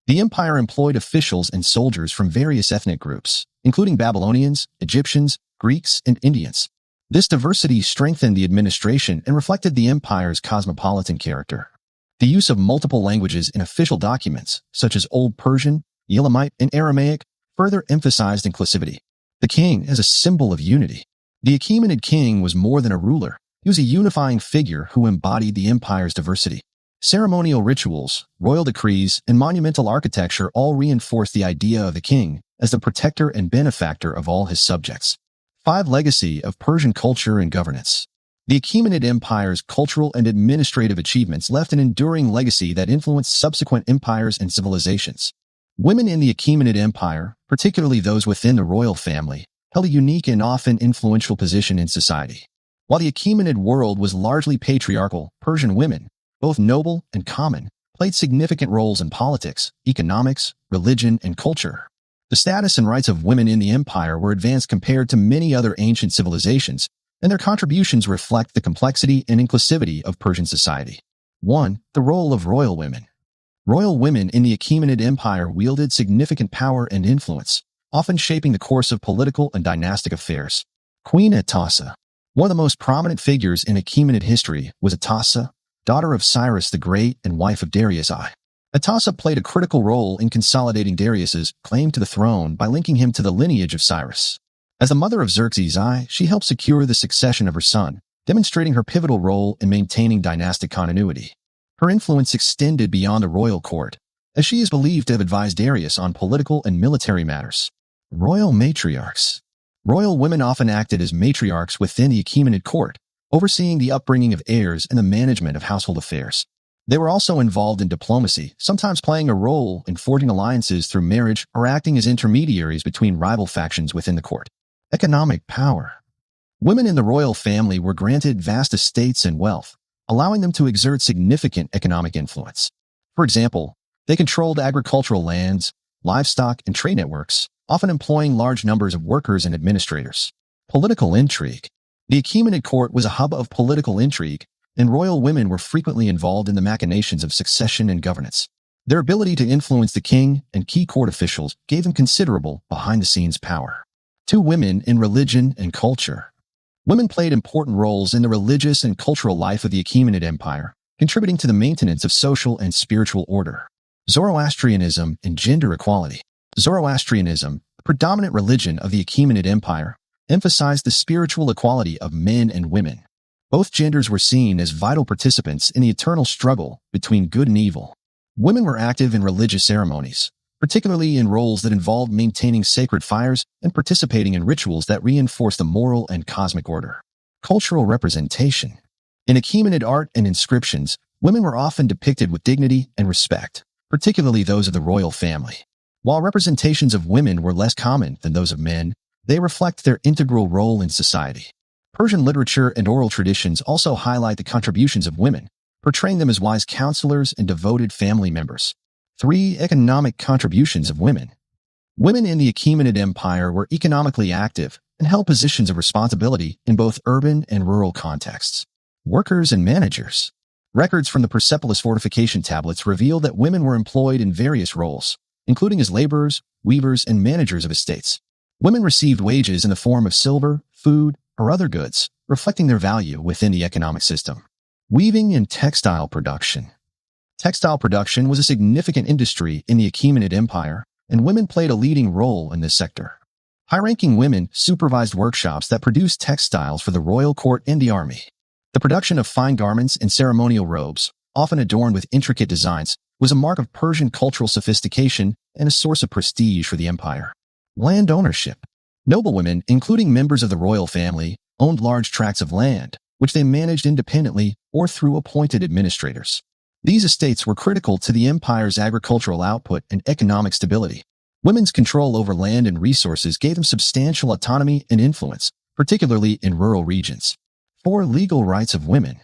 The empire employed officials and soldiers from various ethnic groups, including Babylonians, Egyptians, Greeks, and Indians. This diversity strengthened the administration and reflected the empire's cosmopolitan character. The use of multiple languages in official documents, such as Old Persian, Elamite, and Aramaic, further emphasized inclusivity. The king as a symbol of unity. The Achaemenid king was more than a ruler. He was a unifying figure who embodied the empire's diversity. Ceremonial rituals, royal decrees, and monumental architecture all reinforced the idea of the king as the protector and benefactor of all his subjects. 5. Legacy of Persian culture and governance. The Achaemenid Empire's cultural and administrative achievements left an enduring legacy that influenced subsequent empires and civilizations. Women in the Achaemenid Empire, particularly those within the royal family, held a unique and often influential position in society. While the Achaemenid world was largely patriarchal, Persian women, both noble and common, played significant roles in politics, economics, religion, and culture. The status and rights of women in the empire were advanced compared to many other ancient civilizations, and their contributions reflect the complexity and inclusivity of Persian society. 1. The role of royal women. Royal women in the Achaemenid Empire wielded significant power and influence, often shaping the course of political and dynastic affairs. Queen Atassa. One of the most prominent figures in Achaemenid history was Atassa, daughter of Cyrus the Great and wife of Darius I. Atassa played a critical role in consolidating Darius's claim to the throne by linking him to the lineage of Cyrus. As the mother of Xerxes I, she helped secure the succession of her son, demonstrating her pivotal role in maintaining dynastic continuity. Her influence extended beyond the royal court, as she is believed to have advised Darius on political and military matters. Royal matriarchs. Royal women often acted as matriarchs within the Achaemenid court, overseeing the upbringing of heirs and the management of household affairs. They were also involved in diplomacy, sometimes playing a role in forging alliances through marriage or acting as intermediaries between rival factions within the court. Economic power. Women in the royal family were granted vast estates and wealth, allowing them to exert significant economic influence. For example, they controlled agricultural lands, livestock, and trade networks, often employing large numbers of workers and administrators. Political intrigue. The Achaemenid court was a hub of political intrigue, and royal women were frequently involved in the machinations of succession and governance. Their ability to influence the king and key court officials gave them considerable behind-the-scenes power. 2. Women in religion and culture. Women played important roles in the religious and cultural life of the Achaemenid Empire, contributing to the maintenance of social and spiritual order. Zoroastrianism and gender equality. Zoroastrianism, the predominant religion of the Achaemenid Empire, emphasized the spiritual equality of men and women. Both genders were seen as vital participants in the eternal struggle between good and evil. Women were active in religious ceremonies, particularly in roles that involved maintaining sacred fires and participating in rituals that reinforced the moral and cosmic order. Cultural representation. In Achaemenid art and inscriptions, women were often depicted with dignity and respect, particularly those of the royal family. While representations of women were less common than those of men, they reflect their integral role in society. Persian literature and oral traditions also highlight the contributions of women, portraying them as wise counselors and devoted family members. 3. Economic contributions of women. Women in the Achaemenid Empire were economically active and held positions of responsibility in both urban and rural contexts. Workers and managers. Records from the Persepolis fortification tablets reveal that women were employed in various roles, including as laborers, weavers, and managers of estates. Women received wages in the form of silver, food, or other goods, reflecting their value within the economic system. Weaving and textile production. Textile production was a significant industry in the Achaemenid Empire, and women played a leading role in this sector. High-ranking women supervised workshops that produced textiles for the royal court and the army. The production of fine garments and ceremonial robes, often adorned with intricate designs, was a mark of Persian cultural sophistication and a source of prestige for the empire. Land ownership. Noblewomen, including members of the royal family, owned large tracts of land, which they managed independently or through appointed administrators. These estates were critical to the empire's agricultural output and economic stability. Women's control over land and resources gave them substantial autonomy and influence, particularly in rural regions. 4. Legal rights of women.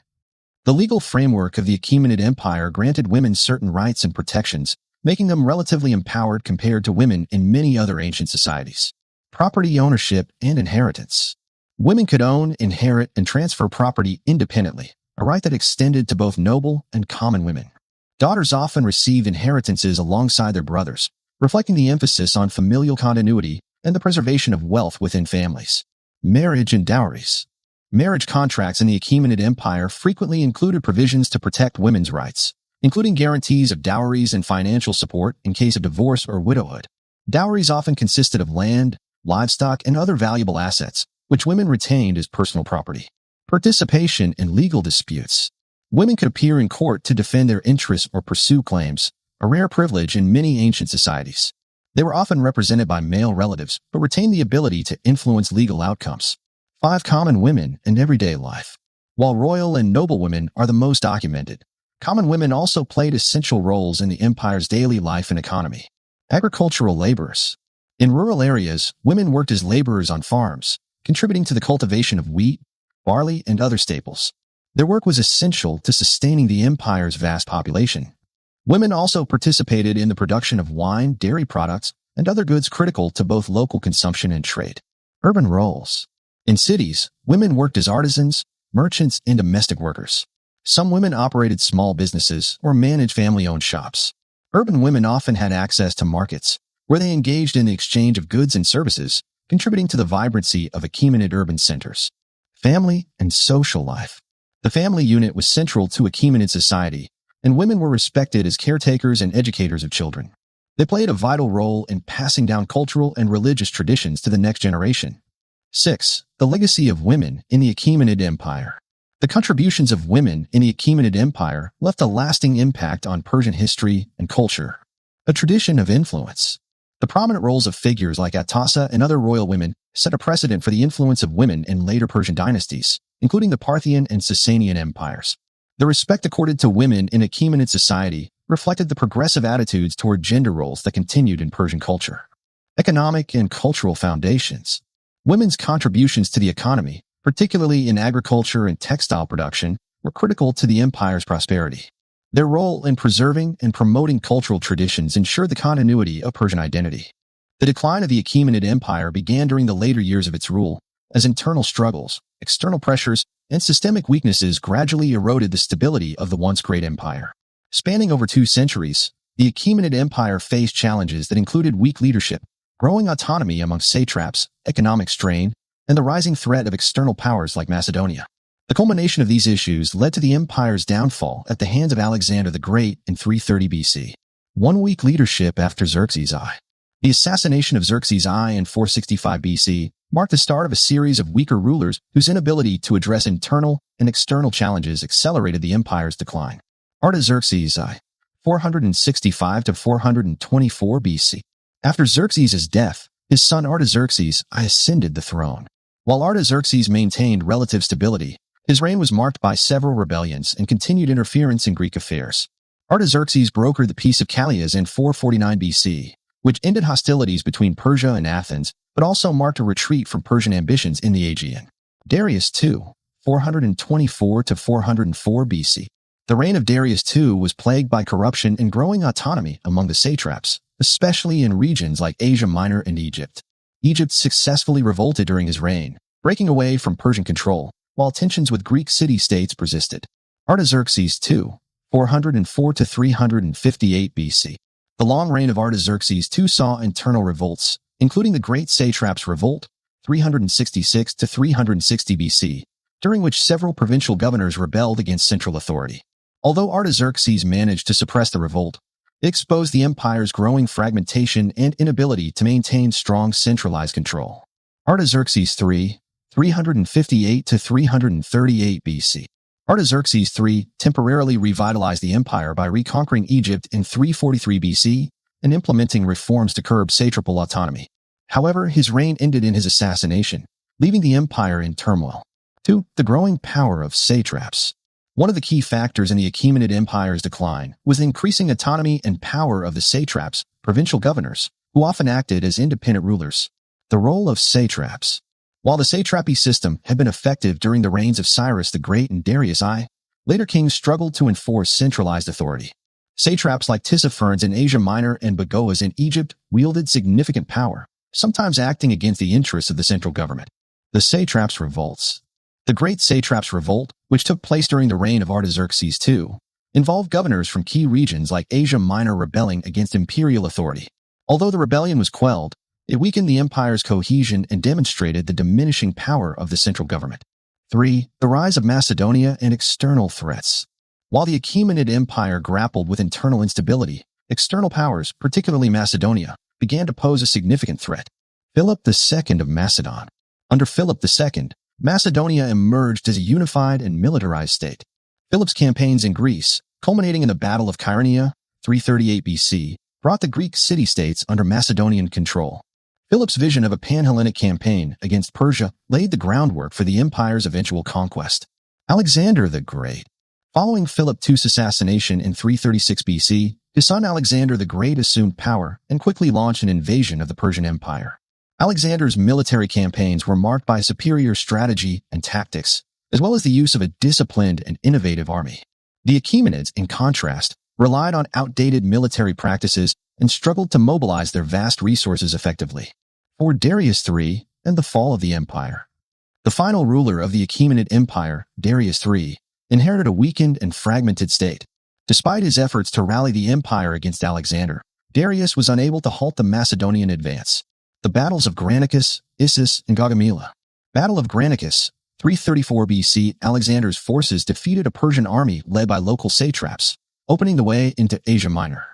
The legal framework of the Achaemenid Empire granted women certain rights and protections, making them relatively empowered compared to women in many other ancient societies. Property ownership and inheritance. Women could own, inherit, and transfer property independently, a right that extended to both noble and common women. Daughters often received inheritances alongside their brothers, reflecting the emphasis on familial continuity and the preservation of wealth within families. Marriage and dowries. Marriage contracts in the Achaemenid Empire frequently included provisions to protect women's rights, including guarantees of dowries and financial support in case of divorce or widowhood. Dowries often consisted of land, livestock, and other valuable assets, which women retained as personal property. Participation in legal disputes. Women could appear in court to defend their interests or pursue claims, a rare privilege in many ancient societies. They were often represented by male relatives, but retained the ability to influence legal outcomes. 5. Common women in everyday life. While royal and noble women are the most documented, common women also played essential roles in the empire's daily life and economy. Agricultural laborers. In rural areas, women worked as laborers on farms, contributing to the cultivation of wheat, barley, and other staples. Their work was essential to sustaining the empire's vast population. Women also participated in the production of wine, dairy products, and other goods critical to both local consumption and trade. Urban roles. In cities, women worked as artisans, merchants, and domestic workers. Some women operated small businesses or managed family-owned shops. Urban women often had access to markets, where they engaged in the exchange of goods and services, contributing to the vibrancy of Achaemenid urban centers. Family and social life. The family unit was central to Achaemenid society, and women were respected as caretakers and educators of children. They played a vital role in passing down cultural and religious traditions to the next generation. 6. The legacy of women in the Achaemenid Empire. The contributions of women in the Achaemenid Empire left a lasting impact on Persian history and culture. A tradition of influence. The prominent roles of figures like Atassa and other royal women set a precedent for the influence of women in later Persian dynasties, including the Parthian and Sasanian empires. The respect accorded to women in Achaemenid society reflected the progressive attitudes toward gender roles that continued in Persian culture. Economic and cultural foundations. Women's contributions to the economy, particularly in agriculture and textile production, were critical to the empire's prosperity. Their role in preserving and promoting cultural traditions ensured the continuity of Persian identity. The decline of the Achaemenid Empire began during the later years of its rule, as internal struggles, external pressures, and systemic weaknesses gradually eroded the stability of the once great empire. Spanning over 2 centuries, the Achaemenid Empire faced challenges that included weak leadership, growing autonomy among satraps, economic strain, and the rising threat of external powers like Macedonia. The culmination of these issues led to the empire's downfall at the hands of Alexander the Great in 330 BC. 1 weak leadership after Xerxes I. The assassination of Xerxes I in 465 BC marked the start of a series of weaker rulers whose inability to address internal and external challenges accelerated the empire's decline. Artaxerxes I, 465 to 424 BC. After Xerxes' death, his son Artaxerxes I ascended the throne. While Artaxerxes maintained relative stability, his reign was marked by several rebellions and continued interference in Greek affairs. Artaxerxes brokered the Peace of Callias in 449 BC, which ended hostilities between Persia and Athens, but also marked a retreat from Persian ambitions in the Aegean. Darius II, 424 to 404 BC. The reign of Darius II was plagued by corruption and growing autonomy among the satraps, especially in regions like Asia Minor and Egypt. Egypt successfully revolted during his reign, breaking away from Persian control, while tensions with Greek city-states persisted. Artaxerxes II, 404 to 358 BC. The long reign of Artaxerxes II saw internal revolts, including the Great Satraps Revolt, 366 to 360 BC, during which several provincial governors rebelled against central authority. Although Artaxerxes managed to suppress the revolt, it exposed the empire's growing fragmentation and inability to maintain strong centralized control. Artaxerxes III, 358 to 338 BC. Artaxerxes III temporarily revitalized the empire by reconquering Egypt in 343 BC and implementing reforms to curb satrapal autonomy. However, his reign ended in his assassination, leaving the empire in turmoil. 2. The growing power of satraps. One of the key factors in the Achaemenid Empire's decline was the increasing autonomy and power of the satraps, provincial governors, who often acted as independent rulers. The role of satraps. While the satrapy system had been effective during the reigns of Cyrus the Great and Darius I, later kings struggled to enforce centralized authority. Satraps like Tissaphernes in Asia Minor and Bagoas in Egypt wielded significant power, sometimes acting against the interests of the central government. The satraps' revolts. The Great Satraps Revolt, which took place during the reign of Artaxerxes II, involved governors from key regions like Asia Minor rebelling against imperial authority. Although the rebellion was quelled, it weakened the empire's cohesion and demonstrated the diminishing power of the central government. 3. The rise of Macedonia and external threats. While the Achaemenid Empire grappled with internal instability, external powers, particularly Macedonia, began to pose a significant threat. Philip II of Macedon. Under Philip II, Macedonia emerged as a unified and militarized state. Philip's campaigns in Greece, culminating in the Battle of Chaeronea, 338 BC, brought the Greek city-states under Macedonian control. Philip's vision of a pan-Hellenic campaign against Persia laid the groundwork for the empire's eventual conquest. Alexander the Great. Following Philip II's assassination in 336 BC, his son Alexander the Great assumed power and quickly launched an invasion of the Persian Empire. Alexander's military campaigns were marked by superior strategy and tactics, as well as the use of a disciplined and innovative army. The Achaemenids, in contrast, relied on outdated military practices and struggled to mobilize their vast resources effectively. For Darius III and the fall of the empire. The final ruler of the Achaemenid Empire, Darius III, inherited a weakened and fragmented state. Despite his efforts to rally the empire against Alexander, Darius was unable to halt the Macedonian advance. The battles of Granicus, Issus, and Gaugamela. Battle of Granicus, 334 BC, Alexander's forces defeated a Persian army led by local satraps, opening the way into Asia Minor.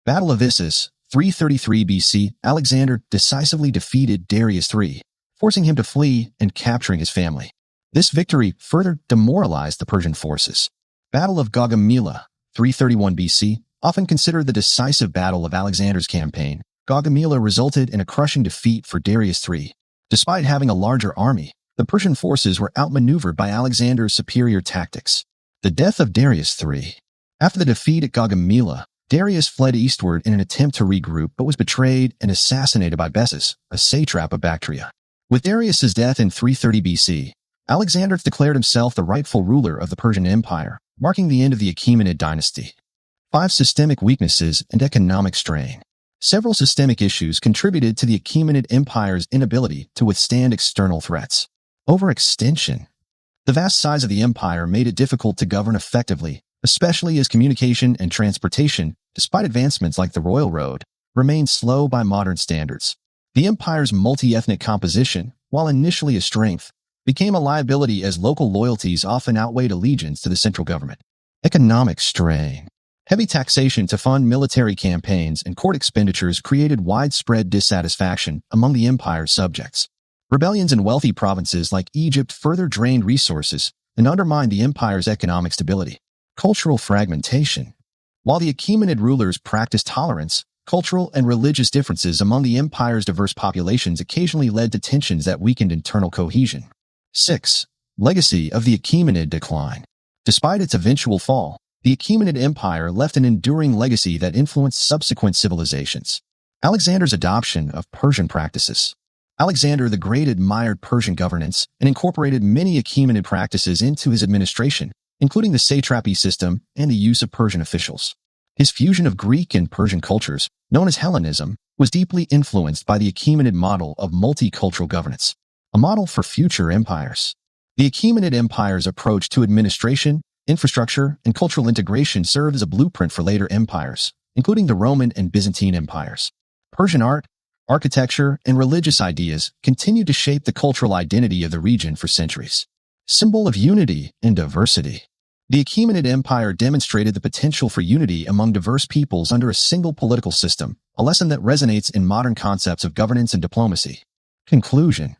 Battle of Issus, 333 BC, Alexander decisively defeated Darius III, forcing him to flee and capturing his family. This victory further demoralized the Persian forces. Battle of Gaugamela, 331 BC, often considered the decisive battle of Alexander's campaign, Gaugamela resulted in a crushing defeat for Darius III. Despite having a larger army, the Persian forces were outmaneuvered by Alexander's superior tactics. The death of Darius III. After the defeat at Gaugamela, Darius fled eastward in an attempt to regroup but was betrayed and assassinated by Bessus, a satrap of Bactria. With Darius's death in 330 BC, Alexander declared himself the rightful ruler of the Persian Empire, marking the end of the Achaemenid dynasty. 5. Systemic weaknesses and economic strain. Several systemic issues contributed to the Achaemenid Empire's inability to withstand external threats. Overextension. The vast size of the empire made it difficult to govern effectively, especially as communication and transportation, despite advancements like the Royal Road, remained slow by modern standards. The empire's multi-ethnic composition, while initially a strength, became a liability as local loyalties often outweighed allegiance to the central government. Economic strain. Heavy taxation to fund military campaigns and court expenditures created widespread dissatisfaction among the empire's subjects. Rebellions in wealthy provinces like Egypt further drained resources and undermined the empire's economic stability. Cultural fragmentation. While the Achaemenid rulers practiced tolerance, cultural and religious differences among the empire's diverse populations occasionally led to tensions that weakened internal cohesion. 6. Legacy of the Achaemenid decline. Despite its eventual fall, the Achaemenid Empire left an enduring legacy that influenced subsequent civilizations. Alexander's adoption of Persian practices. Alexander the Great admired Persian governance and incorporated many Achaemenid practices into his administration, including the satrapy system and the use of Persian officials. His fusion of Greek and Persian cultures, known as Hellenism, was deeply influenced by the Achaemenid model of multicultural governance, a model for future empires. The Achaemenid Empire's approach to administration, infrastructure, and cultural integration served as a blueprint for later empires, including the Roman and Byzantine empires. Persian art, architecture, and religious ideas continued to shape the cultural identity of the region for centuries. Symbol of unity and diversity. The Achaemenid Empire demonstrated the potential for unity among diverse peoples under a single political system, a lesson that resonates in modern concepts of governance and diplomacy. Conclusion.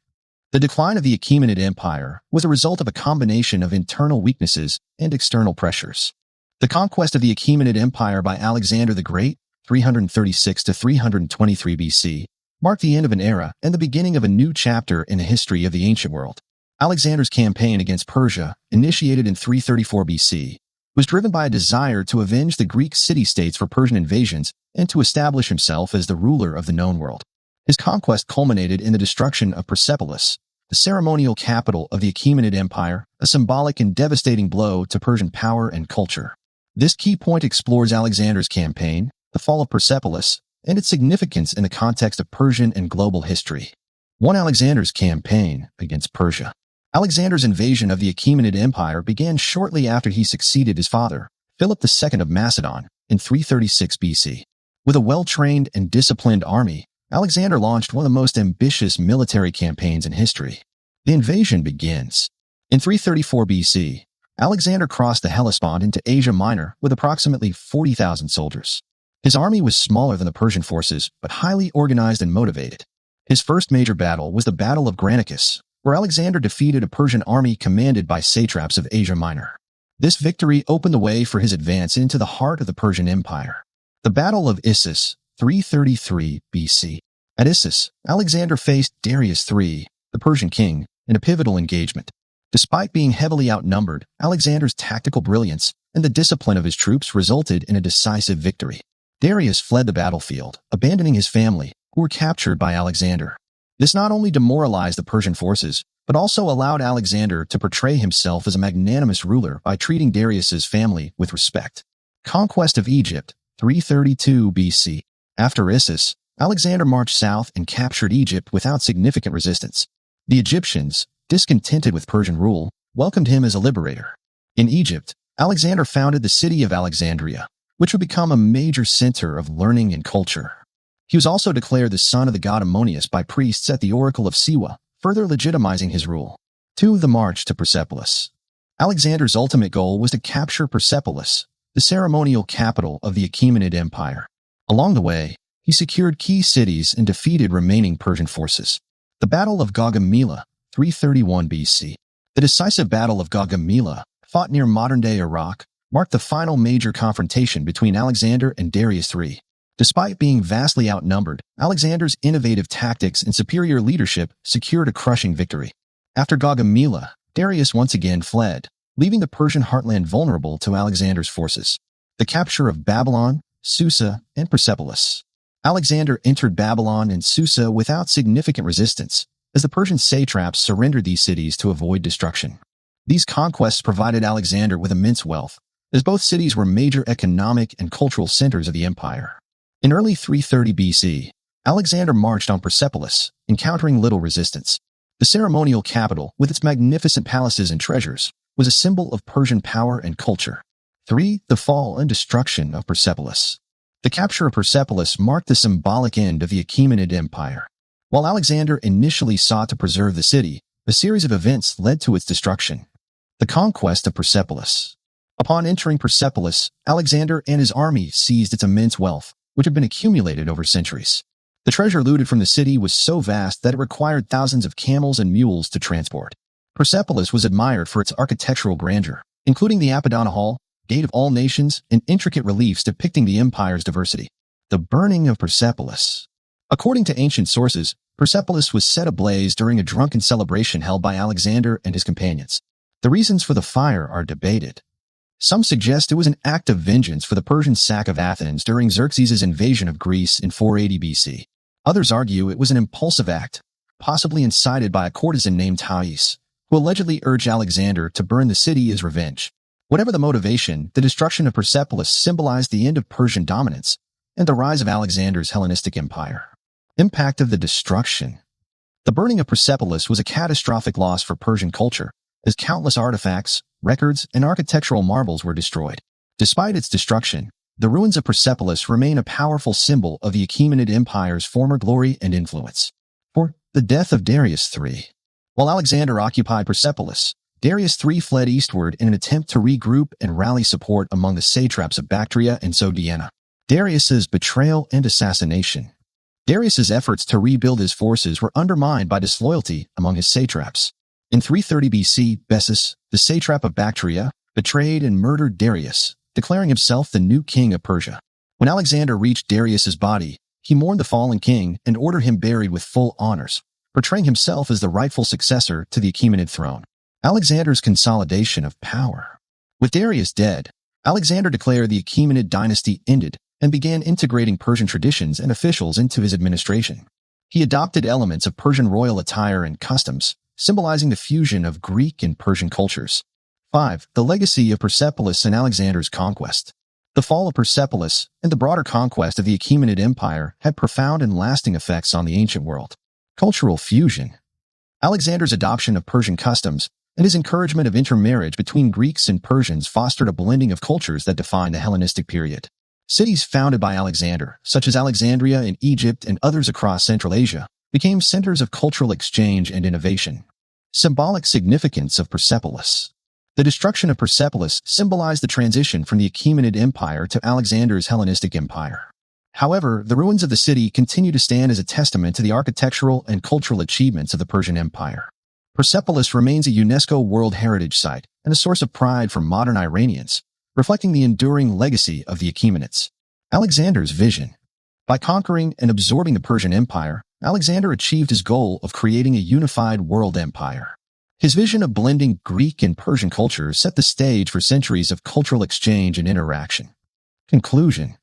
The decline of the Achaemenid Empire was a result of a combination of internal weaknesses and external pressures. The conquest of the Achaemenid Empire by Alexander the Great, 336 to 323 BC, marked the end of an era and the beginning of a new chapter in the history of the ancient world. Alexander's campaign against Persia, initiated in 334 BC, was driven by a desire to avenge the Greek city-states for Persian invasions and to establish himself as the ruler of the known world. His conquest culminated in the destruction of Persepolis, the ceremonial capital of the Achaemenid Empire, a symbolic and devastating blow to Persian power and culture. This key point explores Alexander's campaign, the fall of Persepolis, and its significance in the context of Persian and global history. 1. Alexander's campaign against Persia. Alexander's invasion of the Achaemenid Empire began shortly after he succeeded his father, Philip II of Macedon, in 336 BC. With a well-trained and disciplined army, Alexander launched one of the most ambitious military campaigns in history. The invasion begins. In 334 BC, Alexander crossed the Hellespont into Asia Minor with approximately 40,000 soldiers. His army was smaller than the Persian forces, but highly organized and motivated. His first major battle was the Battle of Granicus, where Alexander defeated a Persian army commanded by satraps of Asia Minor. This victory opened the way for his advance into the heart of the Persian Empire. The Battle of Issus, 333 BC. At Issus, Alexander faced Darius III, the Persian king, in a pivotal engagement. Despite being heavily outnumbered, Alexander's tactical brilliance and the discipline of his troops resulted in a decisive victory. Darius fled the battlefield, abandoning his family, who were captured by Alexander. This not only demoralized the Persian forces, but also allowed Alexander to portray himself as a magnanimous ruler by treating Darius's family with respect. Conquest of Egypt, 332 BC. After Issus, Alexander marched south and captured Egypt without significant resistance. The Egyptians, discontented with Persian rule, welcomed him as a liberator. In Egypt, Alexander founded the city of Alexandria, which would become a major center of learning and culture. He was also declared the son of the god Ammonius by priests at the Oracle of Siwa, further legitimizing his rule. 2. The march to Persepolis. Alexander's ultimate goal was to capture Persepolis, the ceremonial capital of the Achaemenid Empire. Along the way, he secured key cities and defeated remaining Persian forces. The Battle of Gaugamela, 331 BC. The decisive Battle of Gaugamela, fought near modern-day Iraq, marked the final major confrontation between Alexander and Darius III. Despite being vastly outnumbered, Alexander's innovative tactics and superior leadership secured a crushing victory. After Gaugamela, Darius once again fled, leaving the Persian heartland vulnerable to Alexander's forces. The capture of Babylon, Susa, and Persepolis. Alexander entered Babylon and Susa without significant resistance, as the Persian satraps surrendered these cities to avoid destruction. These conquests provided Alexander with immense wealth, as both cities were major economic and cultural centers of the empire. In early 330 BC, Alexander marched on Persepolis, encountering little resistance. The ceremonial capital, with its magnificent palaces and treasures, was a symbol of Persian power and culture. 3. The fall and destruction of Persepolis. The capture of Persepolis marked the symbolic end of the Achaemenid Empire. While Alexander initially sought to preserve the city, a series of events led to its destruction. The conquest of Persepolis. Upon entering Persepolis, Alexander and his army seized its immense wealth, which had been accumulated over centuries. The treasure looted from the city was so vast that it required thousands of camels and mules to transport. Persepolis was admired for its architectural grandeur, including the Apollon Hall, Gate of All Nations, and intricate reliefs depicting the empire's diversity. The burning of Persepolis. According to ancient sources, Persepolis was set ablaze during a drunken celebration held by Alexander and his companions. The reasons for the fire are debated. Some suggest it was an act of vengeance for the Persian sack of Athens during Xerxes' invasion of Greece in 480 BC. Others argue it was an impulsive act, possibly incited by a courtesan named Thais, who allegedly urged Alexander to burn the city as revenge. Whatever the motivation, the destruction of Persepolis symbolized the end of Persian dominance and the rise of Alexander's Hellenistic Empire. Impact of the destruction. The burning of Persepolis was a catastrophic loss for Persian culture, as countless artifacts, records, and architectural marvels were destroyed. Despite its destruction, the ruins of Persepolis remain a powerful symbol of the Achaemenid Empire's former glory and influence. 4. The death of Darius III. While Alexander occupied Persepolis, Darius III fled eastward in an attempt to regroup and rally support among the satraps of Bactria and Sogdiana. Darius's betrayal and assassination. Darius's efforts to rebuild his forces were undermined by disloyalty among his satraps. In 330 BC, Bessus, the satrap of Bactria, betrayed and murdered Darius, declaring himself the new king of Persia. When Alexander reached Darius's body, he mourned the fallen king and ordered him buried with full honors, portraying himself as the rightful successor to the Achaemenid throne. Alexander's consolidation of power. With Darius dead, Alexander declared the Achaemenid dynasty ended and began integrating Persian traditions and officials into his administration. He adopted elements of Persian royal attire and customs, symbolizing the fusion of Greek and Persian cultures. 5. The legacy of Persepolis and Alexander's conquest. The fall of Persepolis and the broader conquest of the Achaemenid Empire had profound and lasting effects on the ancient world. Cultural fusion. Alexander's adoption of Persian customs and his encouragement of intermarriage between Greeks and Persians fostered a blending of cultures that defined the Hellenistic period. Cities founded by Alexander, such as Alexandria in Egypt and others across Central Asia, became centers of cultural exchange and innovation. Symbolic significance of Persepolis. The destruction of Persepolis symbolized the transition from the Achaemenid Empire to Alexander's Hellenistic Empire. However, the ruins of the city continue to stand as a testament to the architectural and cultural achievements of the Persian Empire. Persepolis remains a UNESCO World Heritage Site and a source of pride for modern Iranians, reflecting the enduring legacy of the Achaemenids. Alexander's vision. By conquering and absorbing the Persian Empire, Alexander achieved his goal of creating a unified world empire. His vision of blending Greek and Persian cultures set the stage for centuries of cultural exchange and interaction. Conclusion.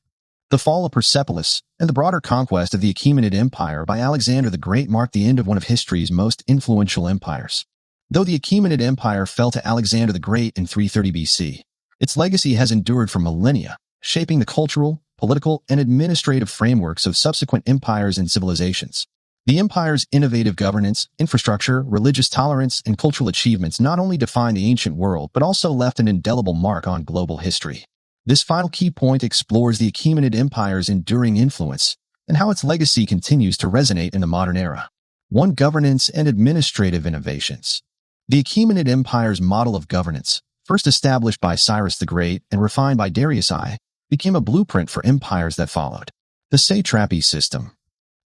The fall of Persepolis and the broader conquest of the Achaemenid Empire by Alexander the Great marked the end of one of history's most influential empires. Though the Achaemenid Empire fell to Alexander the Great in 330 BC, its legacy has endured for millennia, shaping the cultural, political, and administrative frameworks of subsequent empires and civilizations. The empire's innovative governance, infrastructure, religious tolerance, and cultural achievements not only defined the ancient world but also left an indelible mark on global history. This final key point explores the Achaemenid Empire's enduring influence and how its legacy continues to resonate in the modern era. 1. Governance and administrative innovations. The Achaemenid Empire's model of governance, first established by Cyrus the Great and refined by Darius I, became a blueprint for empires that followed. The satrapy system.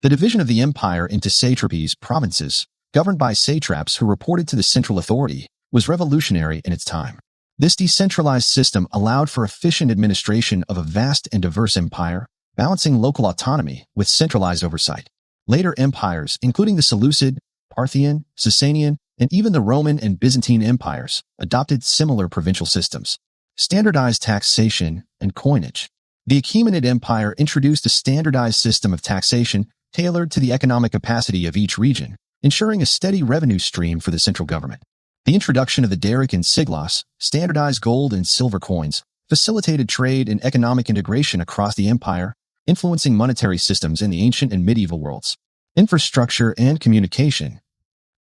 The division of the empire into satrapies, provinces, governed by satraps who reported to the central authority, was revolutionary in its time. This decentralized system allowed for efficient administration of a vast and diverse empire, balancing local autonomy with centralized oversight. Later empires, including the Seleucid, Parthian, Sasanian, and even the Roman and Byzantine empires, adopted similar provincial systems. Standardized taxation and coinage. The Achaemenid Empire introduced a standardized system of taxation tailored to the economic capacity of each region, ensuring a steady revenue stream for the central government. The introduction of the daric and siglos, standardized gold and silver coins, facilitated trade and economic integration across the empire, influencing monetary systems in the ancient and medieval worlds. Infrastructure and communication.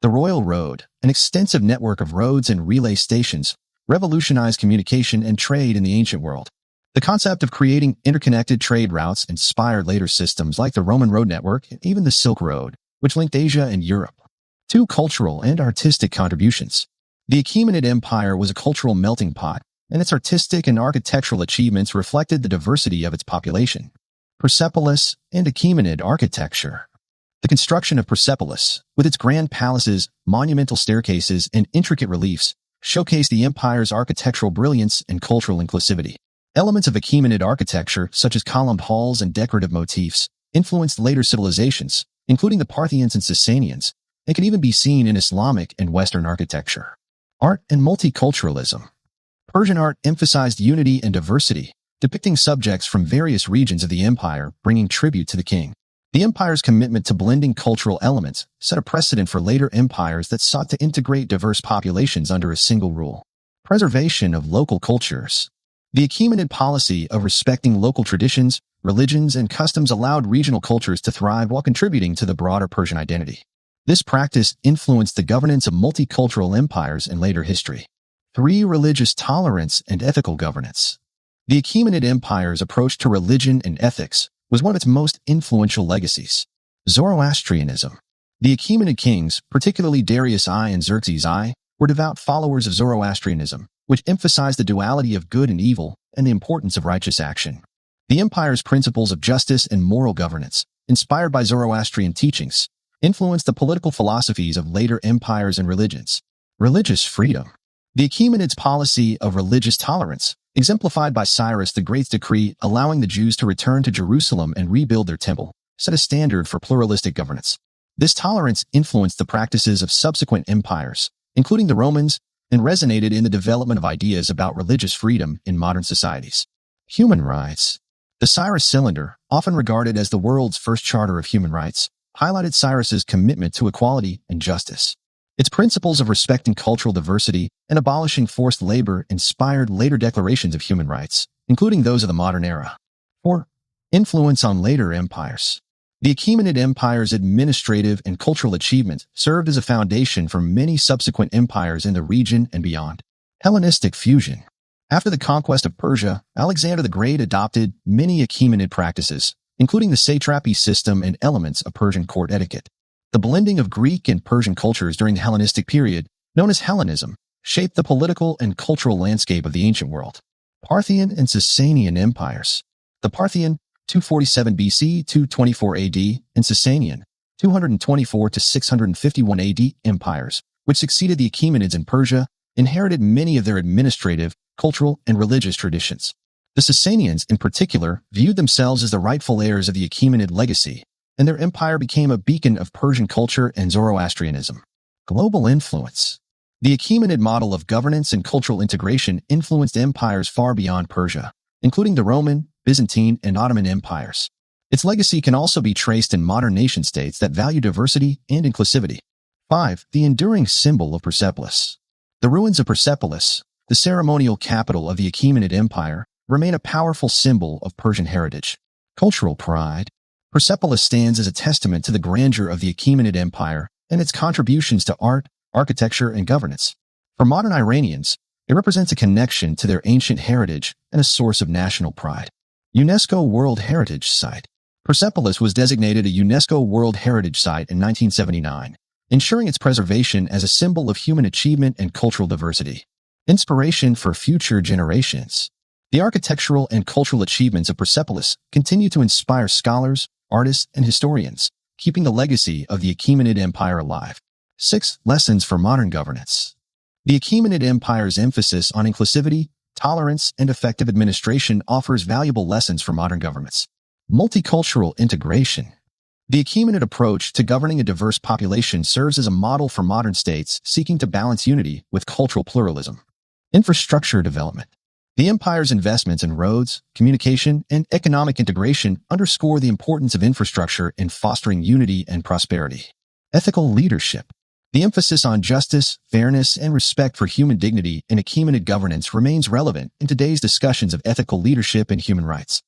The Royal Road, an extensive network of roads and relay stations, revolutionized communication and trade in the ancient world. The concept of creating interconnected trade routes inspired later systems like the Roman road network and even the Silk Road, which linked Asia and Europe. 2. Cultural and artistic contributions. The Achaemenid Empire was a cultural melting pot, and its artistic and architectural achievements reflected the diversity of its population. Persepolis and Achaemenid architecture. The construction of Persepolis, with its grand palaces, monumental staircases, and intricate reliefs, showcased the empire's architectural brilliance and cultural inclusivity. Elements of Achaemenid architecture, such as columned halls and decorative motifs, influenced later civilizations, including the Parthians and Sasanians, and can even be seen in Islamic and Western architecture. Art and multiculturalism. Persian art emphasized unity and diversity, depicting subjects from various regions of the empire, bringing tribute to the king. The empire's commitment to blending cultural elements set a precedent for later empires that sought to integrate diverse populations under a single rule. Preservation of local cultures. The Achaemenid policy of respecting local traditions, religions, and customs allowed regional cultures to thrive while contributing to the broader Persian identity. This practice influenced the governance of multicultural empires in later history. 3. Religious tolerance and ethical governance. The Achaemenid Empire's approach to religion and ethics was one of its most influential legacies. Zoroastrianism. The Achaemenid kings, particularly Darius I and Xerxes I, were devout followers of Zoroastrianism, which emphasized the duality of good and evil and the importance of righteous action. The empire's principles of justice and moral governance, inspired by Zoroastrian teachings, influenced the political philosophies of later empires and religions. Religious freedom. The Achaemenids' policy of religious tolerance, exemplified by Cyrus the Great's decree allowing the Jews to return to Jerusalem and rebuild their temple, set a standard for pluralistic governance. This tolerance influenced the practices of subsequent empires, including the Romans, and resonated in the development of ideas about religious freedom in modern societies. Human rights. The Cyrus Cylinder, often regarded as the world's first charter of human rights, highlighted Cyrus's commitment to equality and justice. Its principles of respecting cultural diversity and abolishing forced labor inspired later declarations of human rights, including those of the modern era. 4. Influence on later empires. The Achaemenid Empire's administrative and cultural achievement served as a foundation for many subsequent empires in the region and beyond. Hellenistic fusion. After the conquest of Persia, Alexander the Great adopted many Achaemenid practices, including the satrapy system and elements of Persian court etiquette. The blending of Greek and Persian cultures during the Hellenistic period, known as Hellenism, shaped the political and cultural landscape of the ancient world. Parthian and Sasanian empires. The Parthian, 247 BC, 224 AD, and Sasanian, 224 to 651 AD empires, which succeeded the Achaemenids in Persia, inherited many of their administrative, cultural, and religious traditions. The Sasanians, in particular, viewed themselves as the rightful heirs of the Achaemenid legacy, and their empire became a beacon of Persian culture and Zoroastrianism. Global influence. The Achaemenid model of governance and cultural integration influenced empires far beyond Persia, including the Roman, Byzantine, and Ottoman empires. Its legacy can also be traced in modern nation-states that value diversity and inclusivity. 5. The enduring symbol of Persepolis. The ruins of Persepolis, the ceremonial capital of the Achaemenid Empire, remain a powerful symbol of Persian heritage. Cultural pride. Persepolis stands as a testament to the grandeur of the Achaemenid Empire and its contributions to art, architecture, and governance. For modern Iranians, it represents a connection to their ancient heritage and a source of national pride. UNESCO World Heritage Site. Persepolis was designated a UNESCO World Heritage Site in 1979, ensuring its preservation as a symbol of human achievement and cultural diversity. Inspiration for future generations. The architectural and cultural achievements of Persepolis continue to inspire scholars, artists, and historians, keeping the legacy of the Achaemenid Empire alive. 6. Lessons for modern governance. The Achaemenid Empire's emphasis on inclusivity, tolerance, and effective administration offers valuable lessons for modern governments. Multicultural integration. The Achaemenid approach to governing a diverse population serves as a model for modern states seeking to balance unity with cultural pluralism. Infrastructure development. The empire's investments in roads, communication, and economic integration underscore the importance of infrastructure in fostering unity and prosperity. Ethical leadership. The emphasis on justice, fairness, and respect for human dignity in Achaemenid governance remains relevant in today's discussions of ethical leadership and human rights.